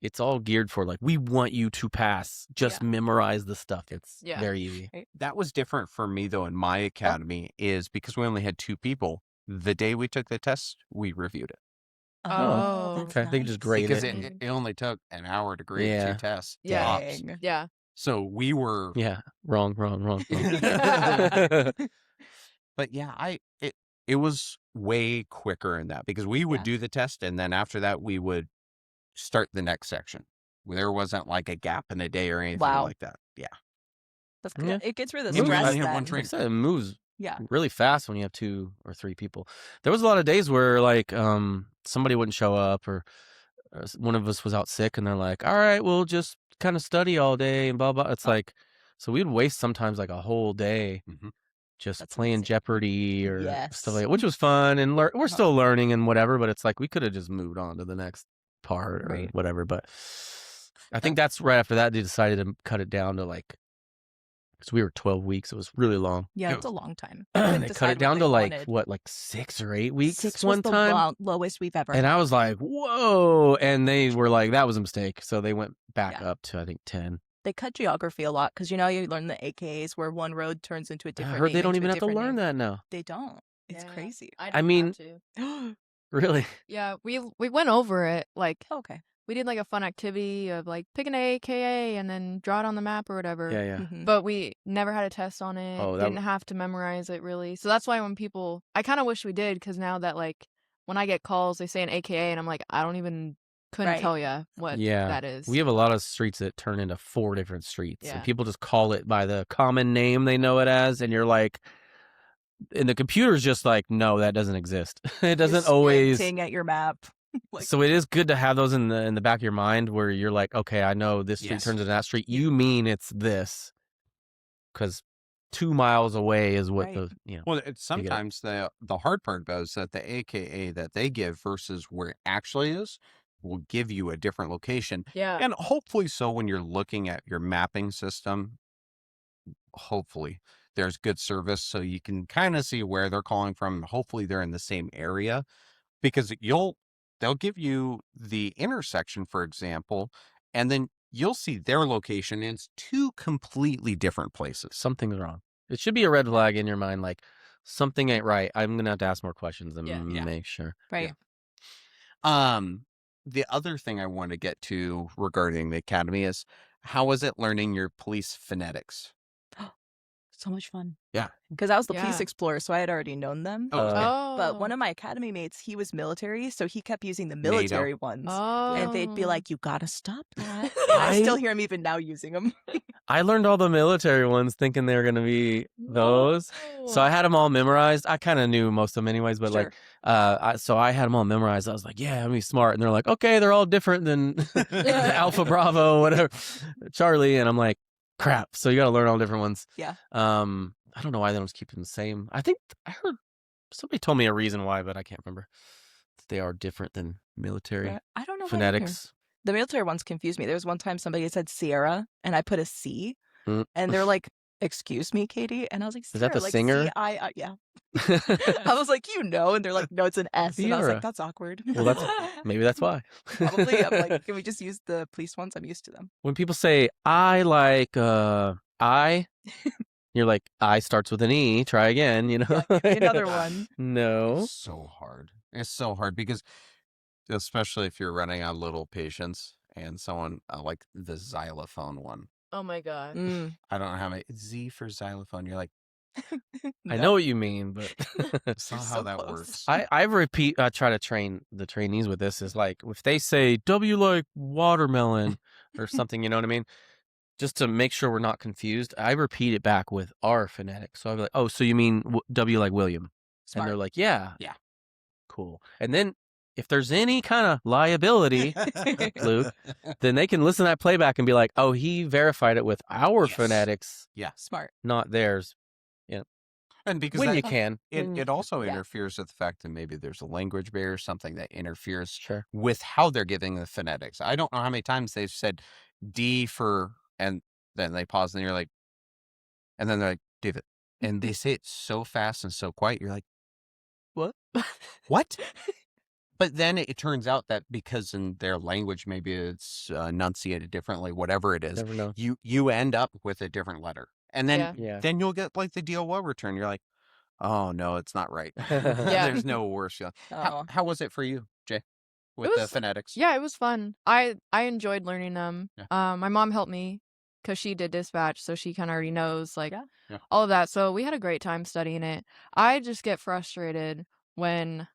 it's all geared for like, we want you to pass. Just memorize the stuff. It's Yeah. very easy. That was different for me though in my academy is because we only had 2 people. The day we took the test, we reviewed it Oh, that's okay. They just grade because it. it only took an hour to grade Yeah. 2 tests. Yeah. tops. Dang. Yeah. So we were, Yeah. Wrong. but yeah, it was way quicker in that because we would Yeah. do the test and then after that we would start the next section. There wasn't like a gap in a day or anything Wow. like that. Yeah. That's good. Yeah. It gets rid of Yeah, the we stress. only had one then. train. Like I said, it moves Yeah. really fast when you have 2 or 3 people. There was a lot of days where like somebody wouldn't show up or one of us was out sick and they're like, all right, we'll just kind of study all day and blah blah. It's like, so we'd waste sometimes like a whole day Mhm. just That's playing amazing. Jeopardy or Yes. stuff like that, which was fun and we're still learning and whatever, but it's like we could have just moved on to the next part or Right. whatever. But I think that's right after that they decided to cut it down to like, because we were 12 weeks, it was really long. Yeah, Yeah. it's a long time. They Couldn't cut decide it down what to they like wanted. what, like 6 or 8 weeks 6 one was the time. lowest we've ever. And I was like, whoa. And they were like, that was a mistake. So they went back Yeah. up to, I think, 10. They cut geography a lot because you learn the AKAs where one road turns into a I different. heard they name don't into even a have to different learn name. that now. They don't. It's Yeah. crazy. I mean, Really? Yeah, we went over it. Like, Okay. we did like a fun activity of like pick an AKA and then draw it on the map or whatever. Yeah. Mhm. But we never had a test on it. Oh, that Didn't have to memorize it really. So that's why when people, I kind of wish we did, because now that like when I get calls, they say an AKA and I'm like, I don't even couldn't Right. tell you what Yeah. that is. We have a lot of streets that turn into 4 different streets, Yeah. and people just call it by the common name they know it as, and you're like, and the computer's just like, no, that doesn't exist. It doesn't You're always. squinting at your map. Like, So it is good to have those in the back of your mind where you're like, okay, I know this street Yes. turns into that street. You mean it's this, because 2 miles away is what Right. the, you know. Well, it's sometimes the hard part about it is that the AKA that they give versus where it actually is will give you a different location. Yeah. And hopefully so when you're looking at your mapping system, hopefully there's good service so you can kind of see where they're calling from. Hopefully they're in the same area, because they'll give you the intersection, for example, and then you'll see their location and it's 2 completely different places. Something's wrong. It should be a red flag in your mind, like something ain't right. I'm going to have to ask more questions and Yeah. make sure. right. The other thing I want to get to regarding the academy is, how was it learning your police phonetics? So much fun. Yeah. Because I was the police Yeah. explorer, so I had already known them. Oh, okay. Oh. But one of my academy mates, he was military, so he kept using the military ones. Oh. And they'd be like, you gotta stop that. And I I- still hear him even now using them. I learned all the military ones thinking they were going to be those. So I had them all memorized. I kind of knew most of them anyways, but Sure. so I had them all memorized. I was like, yeah, I'm be smart. And they're like, okay, they're all different than Alpha Bravo, whatever, Charlie. And I'm like, crap. So you got to learn all different ones. Yeah. I don't know why they don't keep them the same. I think I heard somebody told me a reason why, but I can't remember. They are different than military Yeah, I don't know why phonetics. The military ones confused me. There was one time somebody said Sierra, and I put a C, Mm. and they're like, "Excuse me, Katie," and I was like, Is that the "Sierra, like, singer? C-I-I-" yeah. I was like, and they're like, "No, it's an S," and I was Sierra. like, "That's awkward." Well, maybe that's why. Probably. I'm like, can we just use the police ones? I'm used to them. When people say I like I, you're like, I starts with an E, try again, you know. Yeah, give me another one. No. It's so hard. It's so hard because, especially if you're running on little patients and someone like the xylophone one. Oh my god. Mm. I don't know how many Z for xylophone. You're like, I know what you mean, but that's not You're how so that close. works. I try to train the trainees with this. Is like if they say W like watermelon or something, you know what I mean? Just to make sure we're not confused, I repeat it back with our phonetic. So I'm like, oh, so you mean W like William? Smart. And they're like, yeah. Yeah. Cool. And then if there's any kind of liability, Luke, then they can listen to that playback and be like, oh, he verified it with our Yes. phonetics, Smart. not theirs. And because When that- you can. it also Yeah. interferes with the fact that maybe there's a language barrier, something that interferes Sure. with how they're giving the phonetics. I don't know how many times they've said D for, and then they pause and you're like, and then they're like, David. And they say it so fast and so quiet. You're like, What? what? But then it turns out that because in their language, maybe it's enunciated differently, whatever it is, Never know. you end up with a different letter. And then Yeah. then you'll get like the DOL return. You're like, oh no, it's not right. Yeah. There's no worse feeling. Oh. How was it for you, Jay, with was- the phonetics? Yeah, it was fun. I enjoyed learning them. Yeah. My mom helped me because she did dispatch, so she kind of already knows like Yeah. all of that. So we had a great time studying it. I just get frustrated when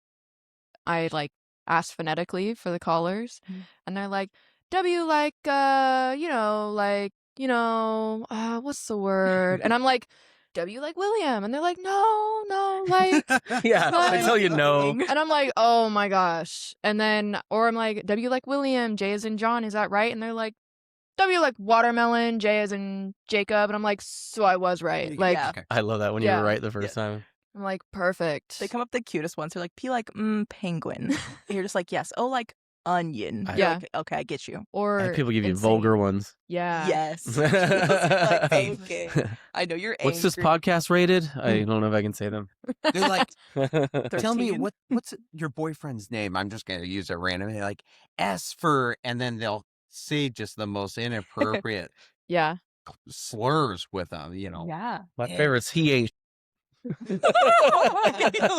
I like ask phonetically for the callers, Mhm. and they're like W like what's the word? And I'm like W like William, and they're like no like. Yeah. Like- Until you know. And I'm like, oh my gosh. And then, or I'm like, W like William, J as in John, is that right? And they're like, W like watermelon, J as in Jacob. And I'm like, so I was right. Like, Yeah. Okay. I love that when you Yeah. were right the first time. I'm like, perfect. They come up with the cutest ones. They're like, P like penguin. And you're just like, yes. Oh, like onion. You're Yeah. like, okay, I get you. I had or people give you insane. vulgar ones. yeah. Yes. Like, Hey. okay. I know you're angry. What's this podcast rated? I don't know if I can say them. They're like, tell me 13? what's your boyfriend's name? I'm just gonna use a random, like S for, and then they'll say just the most inappropriate Yeah. slurs with them. You know, Yeah. My favorite's he ain't.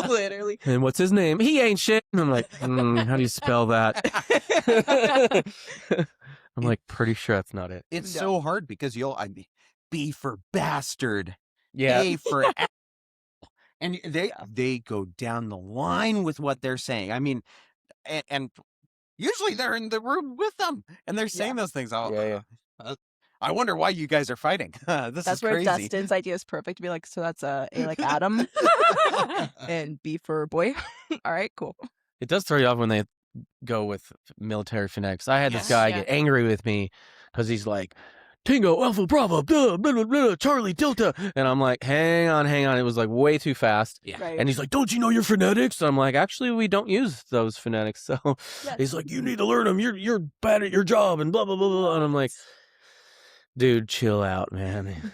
Literally. And what's his name? He ain't shit. And I'm like, how do you spell that? I'm like, pretty sure that's not it. It's so hard because B for bastard, Yeah. A for and they go down the line with what they're saying. I mean, and usually they're in the room with them and they're saying those things. I wonder why you guys are fighting. This That's is where crazy. Dustin's idea is perfect to be like, so that's A like Adam and B for boy. All right, cool. It does throw you off when they go with military phonetics. I had this guy get angry with me because he's like, Tango, Alpha, Bravo, blah, blah, blah, blah, Charlie, Delta. And I'm like, hang on. It was like way too fast. Yeah. Right. And he's like, don't you know your phonetics? And I'm like, actually, we don't use those phonetics. So he's like, you need to learn them. You're bad at your job and blah, blah, blah, blah. And I'm like, dude, chill out, man.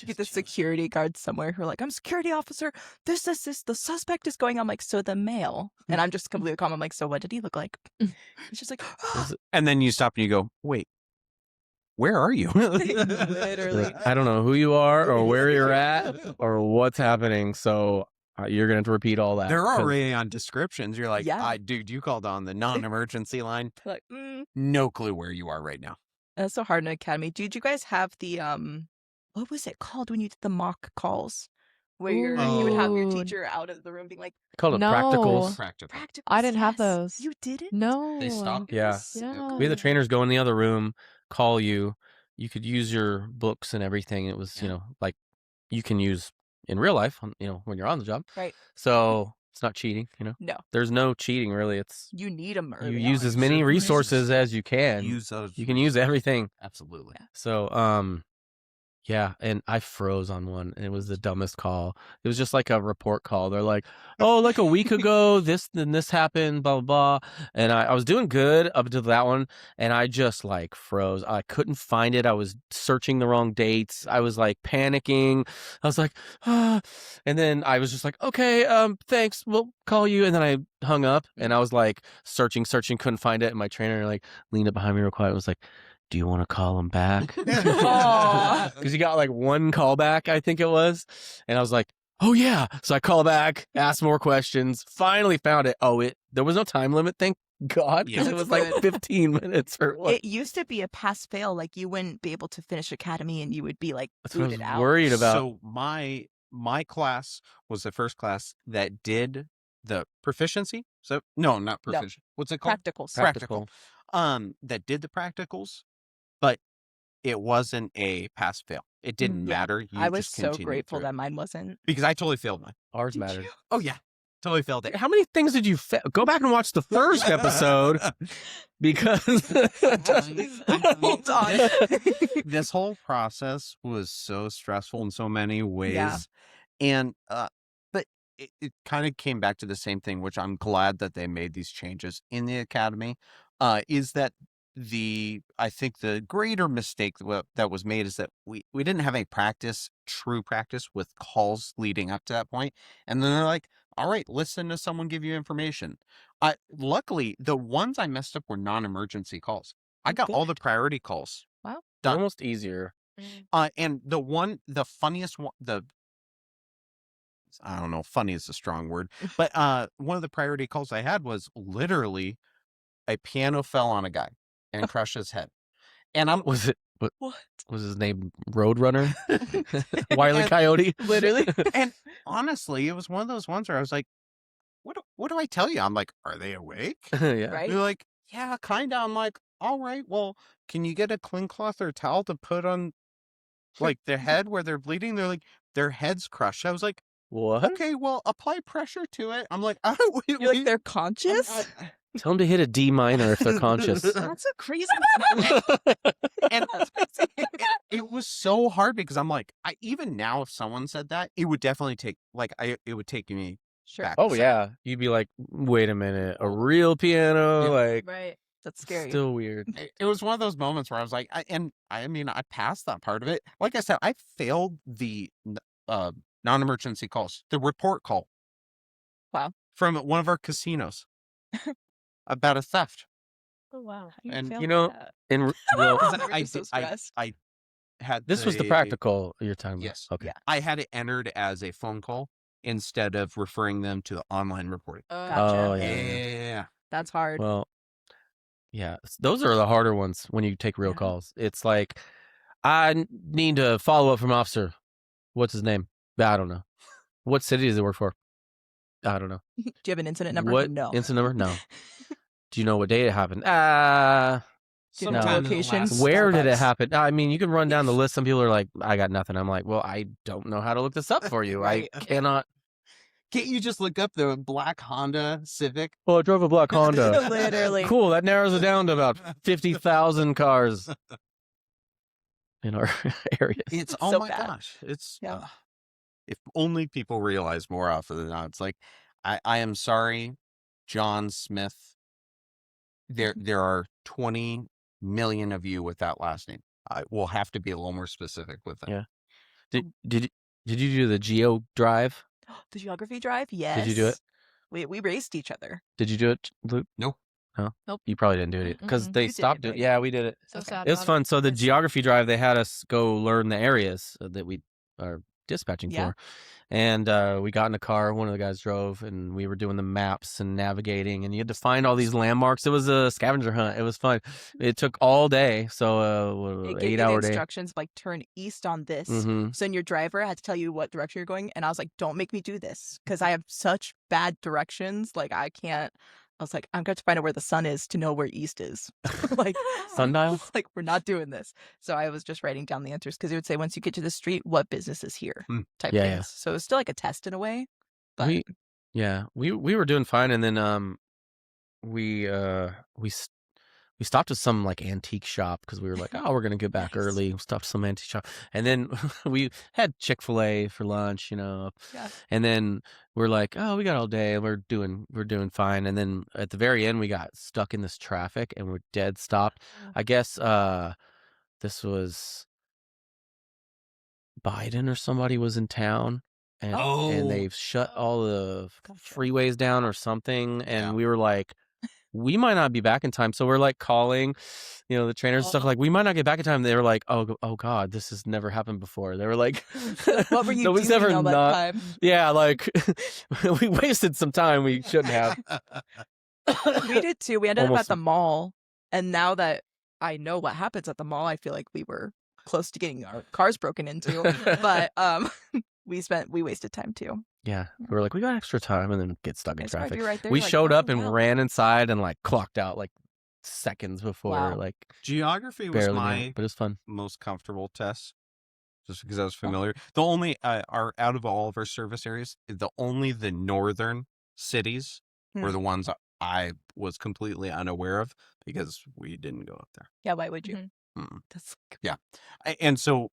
Get the security guard somewhere who are like, I'm security officer. This. The suspect is going. I'm like, so the male. And I'm just completely calm. I'm like, so what did he look like? It's just like, and then you stop and you go, wait, where are you? literally. I don't know who you are or where you're at or what's happening. So you're going to have to repeat all that. They're already on descriptions. You're like, Yeah. dude, you called on the non-emergency line. Like, No clue where you are right now. That's so hard in academy. Did you guys have the what was it called when you did the mock calls? Where you would have your teacher out of the room being like, They called it No. practicals. Practical. I didn't have yes. those. You didn't? No. They stopped. Yeah. Yeah. We had the trainers go in the other room, call you. You could use your books and everything. It was, like you can use in real life, when you're on the job. Right. So it's not cheating, No. There's no cheating, really. It's You need them you use as many resources as you can. Use those. You can use everything. Absolutely. So, yeah, and I froze on one, and it was the dumbest call. It was just like a report call. They're like, oh, like a week ago, this happened, blah, blah, blah. And I was doing good up until that one, and I just, like, froze. I couldn't find it. I was searching the wrong dates. I was, like, panicking. I was like, ah. And then I was just like, okay, thanks, we'll call you. And then I hung up, and I was, like, searching, couldn't find it. And my trainer, like, leaned up behind me real quiet and was like, do you want to call him back? Because he got like one call back, I think it was. And I was like, oh yeah. So I call back, asked more questions, finally found it. There was no time limit, thank God. Because it was like 15 minutes or what. It used to be a pass fail. Like you wouldn't be able to finish academy and you would be like That's what I booted was out. worried about. So my class was the first class that did the proficiency. So no, not proficient. What's it called? Practicals. Practical. That did the practicals, but it wasn't a pass fail. It didn't matter. You I was just so continued grateful through it. that mine wasn't. Because I totally failed mine. Ours mattered. Oh yeah, totally failed it. How many things did you go back and watch the first episode? Because Hold on. This whole process was so stressful in so many ways. Yeah. And but it kind of came back to the same thing, which I'm glad that they made these changes in the academy, is that I think the greater mistake that was made is that we didn't have a true practice with calls leading up to that point. And then they're like, all right, listen to someone give you information. Luckily, the ones I messed up were non-emergency calls. I got all the priority calls. Wow. Done. almost easier. And the funniest one, I don't know, funny is a strong word, but one of the priority calls I had was literally a piano fell on a guy and crushed his head. And Was it? What was his name? Roadrunner? Wile E. And- Coyote? Literally. and honestly, it was one of those ones where I was like, what do I tell you? I'm like, are they awake? Yeah. Right? They're like, yeah, kind of. I'm like, all right, well, can you get a clean cloth or towel to put on like their head where they're bleeding? They're like, their head's crushed. I was like, What? okay, well, apply pressure to it. I'm like, You're like, they're conscious? Tell them to hit a D minor if they're conscious. That's a crazy and it was so hard because I'm like, even now, if someone said that, it would definitely take it would take me Sure. back. Oh yeah, you'd be like, wait a minute, a real piano? Like, Right. That's scary. still weird. It was one of those moments where I was like, I passed that part of it. Like I said, I failed the non-emergency calls, the report call. Wow. From one of our casinos about a theft. Oh wow. And, you know, well, I had this was the practical you're talking about. Yes. Okay. Yeah. I had it entered as a phone call instead of referring them to the online reporting. Gotcha. Oh, Yeah. That's hard. Well, yeah, those are the harder ones when you take real Yeah. calls. It's like, I need to follow up from officer. What's his name? I don't know. What city does he work for? I don't know. Do you have an incident number? What No. incident number? No. Do you know what day it happened? Do you know Sometime in the location? last- Where did it Starbucks. happen? I mean, you can run down the list. Some people are like, I got nothing. I'm like, well, I don't know how to look this up for you. Right. I cannot. Can't you just look up the black Honda Civic? Well, I drove a black Honda. Literally. Cool. That narrows it down to about 50,000 cars in our area. It's So my bad. gosh. It's Yeah. if only people realize more often than not. It's like I am sorry, John Smith. There are 20 million of you with that last name. I will have to be a little more specific with it. Yeah. Did you do the Geo drive? The geography drive? Yes. Did you do it? We raced each other. Did you do it, Luke? No. No. Nope. You probably didn't do it because Mm-mm. they You did stopped it, it. right? Yeah, we did it. So Okay. sad. It was about fun. So the Yes. geography drive, they had us go learn the areas that we are dispatching Yeah. for. And we got in a car. One of the guys drove, and we were doing the maps and navigating. And you had to find all these landmarks. It was a scavenger hunt. It was fun. It took all day. So It gave you the 8-hour day. instructions like turn east on this. Mm-hmm. So then your driver had to tell you what direction you're going, and I was like, "Don't make me do this because I have such bad directions. Like I can't." I was like, "I'm going to find out where the sun is to know where east is." Like Sundial? Like we're not doing this. So I was just writing down the answers because it would say once you get to the street, what business is here type Yeah, things. yeah. So it was still like a test in a way. But we were doing fine, and then we stopped at some like antique shop because we were like, oh, we're gonna get back Nice. early. We stopped at some antique shop, and then we had Chick-fil-A for lunch, yeah. and then we're like, oh, we got all day, and we're doing fine, and then at the very end we got stuck in this traffic and we're dead stopped. I guess this was Biden or somebody was in town. And, Oh. and they've shut all the Gotcha. freeways down or something. And Yeah. we were like, we might not be back in time. So we're like calling, the trainers and stuff, like, we might not get back in time. They were like, oh God, this has never happened before. They were like, What were you nobody's doing ever all that not. time? Yeah, like we wasted some time we shouldn't have. We did too. We ended up Almost. at the mall, and now that I know what happens at the mall, I feel like we were close to getting our cars broken into. But we wasted time too. Yeah, we were like, we got extra time, and then get stuck in It's hard. traffic. You're right there. We You're like, showed "Oh, up and wow." ran inside and like clocked out like seconds before, Wow. like Geography was barely made my it, but it was fun. most comfortable test, just because I was familiar. The only are out of all of our service areas, the northern cities were the ones I was completely unaware of because we didn't go up there. Yeah, why would you? Mhm. Mm. That's And so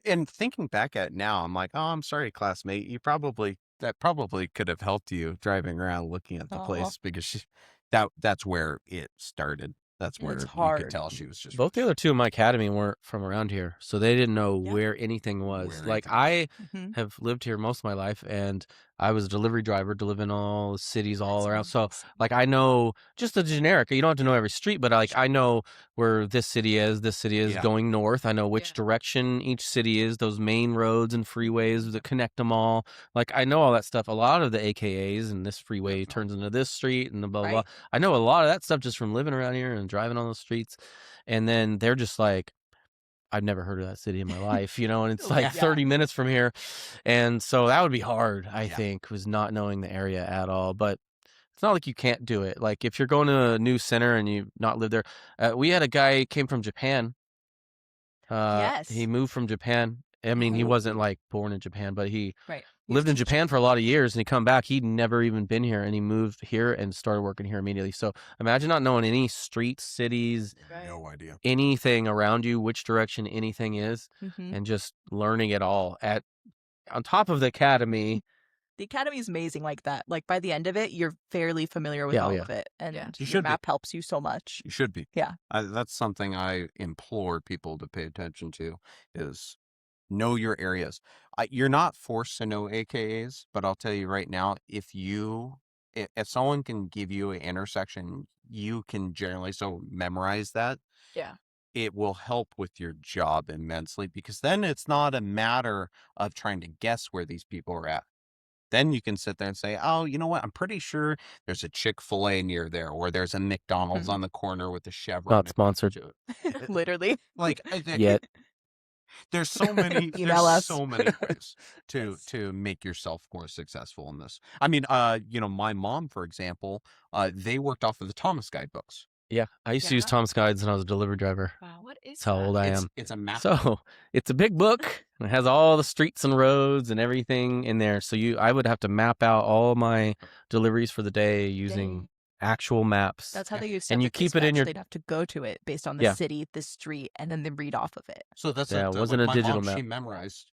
and thinking back at it now, I'm like, oh, I'm sorry, classmate. That probably could have helped you driving around looking at the Aw. place because that's where it started. That's Yeah, where it's you could hard. tell she was just Both the other two in my academy weren't from around here, so they didn't know Yeah. where anything was. Where Like, anything I Mhm. have lived here most of my life, and I was a delivery driver, delivering all the cities all That's around. So, amazing. like, I know just the generic. You don't have to know every street, but like, I know where this city is Yeah. going north. I know which Yeah. direction each city is, those main roads and freeways that connect them all. Like, I know all that stuff. A lot of the AKAs and this freeway Definitely. turns into this street and the blah, blah, Right. blah. I know a lot of that stuff just from living around here and driving on those streets. And then they're just like, I've never heard of that city in my life, and it's like Yeah. 30 minutes from here. And so that would be hard, I Yeah. think, was not knowing the area at all. But it's not like you can't do it. Like, if you're going to a new center and you've not lived there, we had a guy came from Japan. Yes. He moved from Japan. I mean, he Ooh. wasn't like born in Japan, but he Right. lived in Japan for a lot of years, and he come back. He'd never even been here, and he moved here and started working here immediately. So imagine not knowing any streets, cities, no idea. anything around you, which direction anything is, Mhm. and just learning it all on top of the academy. The academy is amazing like that. Like by the end of it, you're fairly familiar with Yeah, all yeah. of it, and Yeah. You your should be. map helps you so much. You should be. Yeah. That's something I implore people to pay attention to is know your areas. You're not forced to know AKAs, but I'll tell you right now, if someone can give you an intersection, you can generally memorize that. Yeah. It will help with your job immensely because then it's not a matter of trying to guess where these people are at. Then you can sit there and say, oh, you know what? I'm pretty sure there's a Chick-fil-A near there, or there's a McDonald's on the corner with a Chevron. Not sponsored. Literally. Like, Yet. there's so many Email us. so many ways to make yourself more successful in this. I mean, my mom, for example, they worked off of the Thomas guidebooks. Yeah, I used to use Thomas Guides when I was a delivery driver. Wow, what is That's how old I am. It's a map. So it's a big book. And it has all the streets and roads and everything in there. So I would have to map out all my deliveries for the day using actual maps. That's how they use. And you keep it in your. They'd have to go to it based on the city, the street, and then they read off of it. So that's it wasn't a digital map. She memorized.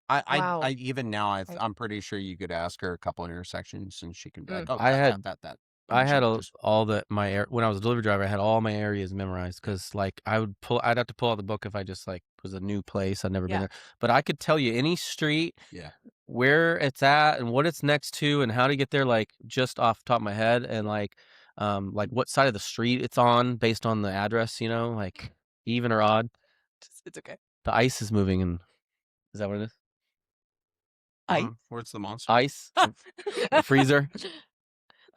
I even now I'm pretty sure you could ask her a couple of intersections and she can be like, oh, I had that. I had all that when I was a delivery driver, I had all my areas memorized because like I'd have to pull out the book if I just like was a new place. I'd never been there, but I could tell you any street, where it's at and what it's next to and how to get there, like just off the top of my head, and like what side of the street it's on based on the address, like even or odd. It's okay. The ice is moving, and is that what it is? Ice. Where's the monster? Ice. The freezer.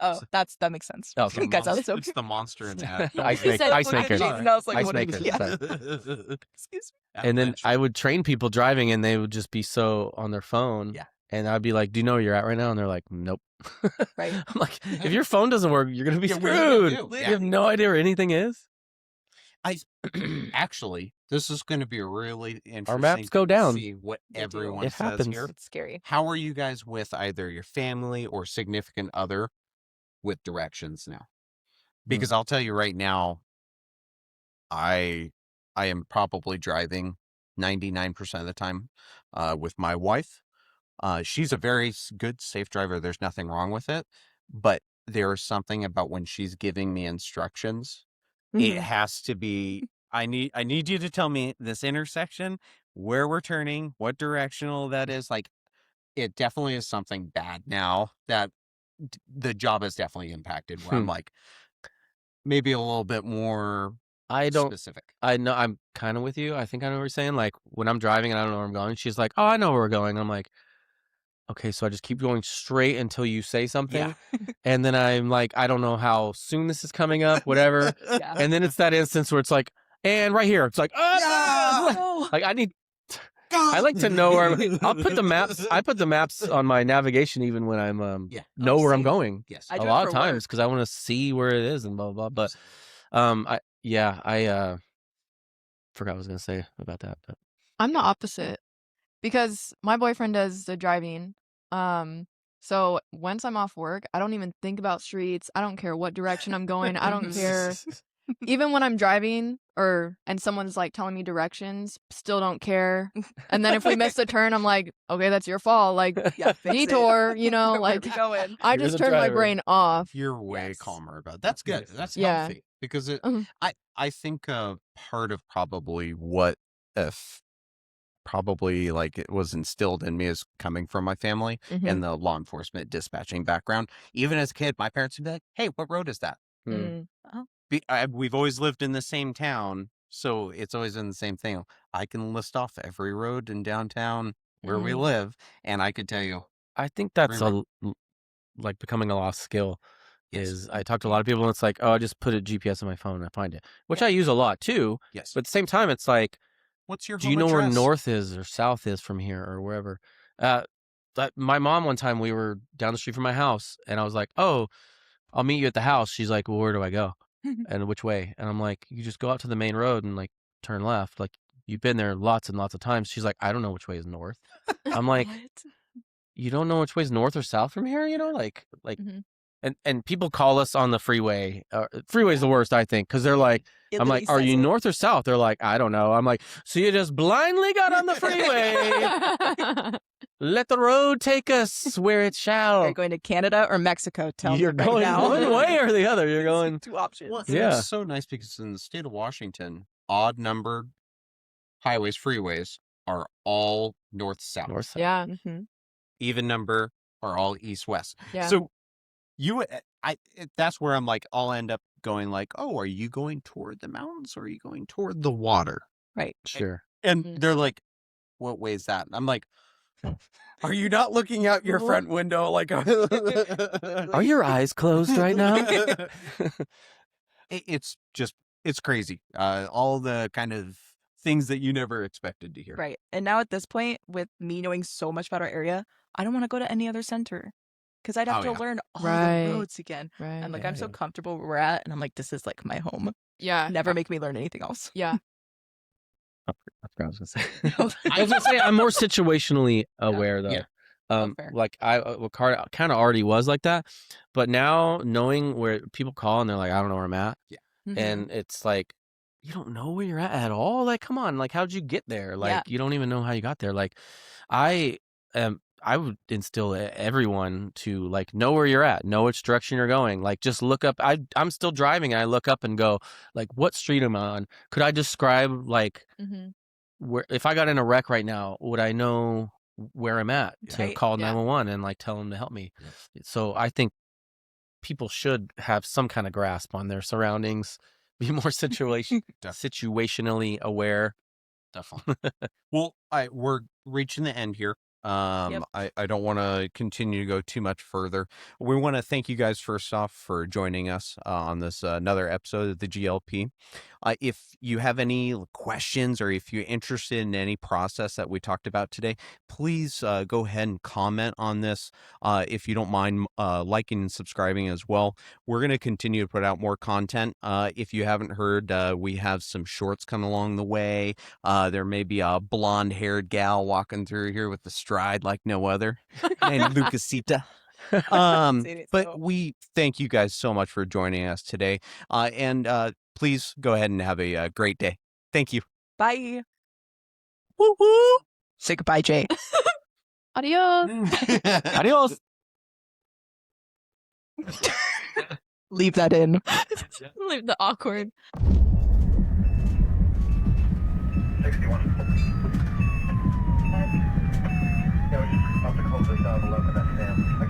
Oh, that makes sense. Oh, okay. Guys, I was so it's the monster in that. Ice maker. And I was like, Ice what maker. Excuse me. And then I would train people driving, and they would just be so on their phone. Yeah. And I'd be like, "Do you know where you're at right now?" And they're like, "Nope." Right. I'm like, "If your phone doesn't work, you're gonna be screwed. You have no idea where anything is." Actually, this is going to be really interesting. Our maps go down. See what everyone it says happens. here. It's scary. How are you guys with either your family or significant other with directions now? Because I'll tell you right now, I am probably driving 99% of the time with my wife. She's a very good, safe driver. There's nothing wrong with it. But there's something about when she's giving me instructions, it has to be, I need you to tell me this intersection, where we're turning, what directional that is. Like, it definitely is something bad now that the job is definitely impacted, where I'm like, maybe a little bit more specific. I know, I'm kind of with you. I think I know what you're saying. Like, when I'm driving and I don't know where I'm going, she's like, "Oh, I know where we're going." I'm like, okay, so I just keep going straight until you say something. And then I'm like, I don't know how soon this is coming up, whatever. And then it's that instance where it's like, and right here. It's like, oh, like I like to know where I'll put the maps. I put the maps on my navigation even when I'm know where I'm going. Yes. A lot of times because I want to see where it is and blah blah blah. But I forgot what I was gonna say about that. But I'm the opposite because my boyfriend does the driving. So once I'm off work, I don't even think about streets. I don't care what direction I'm going. I don't care. Even when I'm driving and someone's like telling me directions, still don't care. And then if we miss a turn, I'm like, okay, that's your fault. Like detour, like I just turn my brain off. You're way calmer about it. That's good. That's healthy because I think part of probably what probably like it was instilled in me is coming from my family and the law enforcement dispatching background. Even as a kid, my parents would be like, "Hey, what road is that?" We've always lived in the same town, so it's always been the same thing. I can list off every road in downtown where we live, and I could tell you. I think that's like becoming a lost skill. Is I talk to a lot of people, and it's like, oh, I just put a GPS on my phone and I find it, which I use a lot too. Yes, but at the same time, it's like, what's your? Do you know where north is or south is from here or wherever? My mom one time we were down the street from my house, and I was like, oh, I'll meet you at the house. She's like, well, where do I go? And which way? And I'm like, you just go out to the main road and like turn left. Like you've been there lots and lots of times. She's like, I don't know which way is north. I'm like, you don't know which way is north or south from here? Like, and people call us on the freeway. Freeway's the worst, I think, because they're like, I'm like, are you north or south? They're like, I don't know. I'm like, so you just blindly got on the freeway. Let the road take us where it shall. Are you going to Canada or Mexico? Tell You're me going now. one way or the other. You're going two options. Well, it's so nice because in the state of Washington, odd numbered highways, freeways are all north-south. North-south. Yeah. Even number are all east-west. Yeah. So that's where I'm like, I'll end up going like, oh, are you going toward the mountains or are you going toward the water? Right. Sure. And they're like, what way is that? And I'm like, Are you not looking out your front window like? Are your eyes closed right now? It's crazy. All the kind of things that you never expected to hear. Right. And now at this point, with me knowing so much about our area, I don't want to go to any other center because I'd have to learn all the roads again. Right. And like, I'm so comfortable where we're at. And I'm like, this is like my home. Yeah. Never make me learn anything else. Yeah. I forgot what I was gonna say. I was gonna say I'm more situationally aware though. fair. Like I kind of already was like that, but now knowing where people call and they're like, I don't know where I'm at, and it's like, you don't know where you're at all. Like, come on, like, how'd you get there? Like, you don't even know how you got there. Like, I would instill everyone to like know where you're at, know which direction you're going. Like, just look up. I'm still driving and I look up and go, like, what street am I on? Could I describe like where, if I got in a wreck right now, would I know where I'm at to call 911 and like tell them to help me? So I think people should have some kind of grasp on their surroundings, be more situationally aware. Definitely. Well, we're reaching the end here. I don't want to continue to go too much further. We want to thank you guys first off for joining us on this another episode of the GLP. If you have any questions or if you're interested in any process that we talked about today, please go ahead and comment on this. If you don't mind liking and subscribing as well. We're going to continue to put out more content. If you haven't heard, we have some shorts coming along the way. There may be a blonde-haired gal walking through here with the stride like no other, and Lucasita. But we thank you guys so much for joining us today. And please go ahead and have a great day. Thank you. Bye. Woo woo. Say goodbye, Jay. Adios. Adios. Leave that in. Leave the awkward. 61. Yeah, we just about to close this out 11 FM.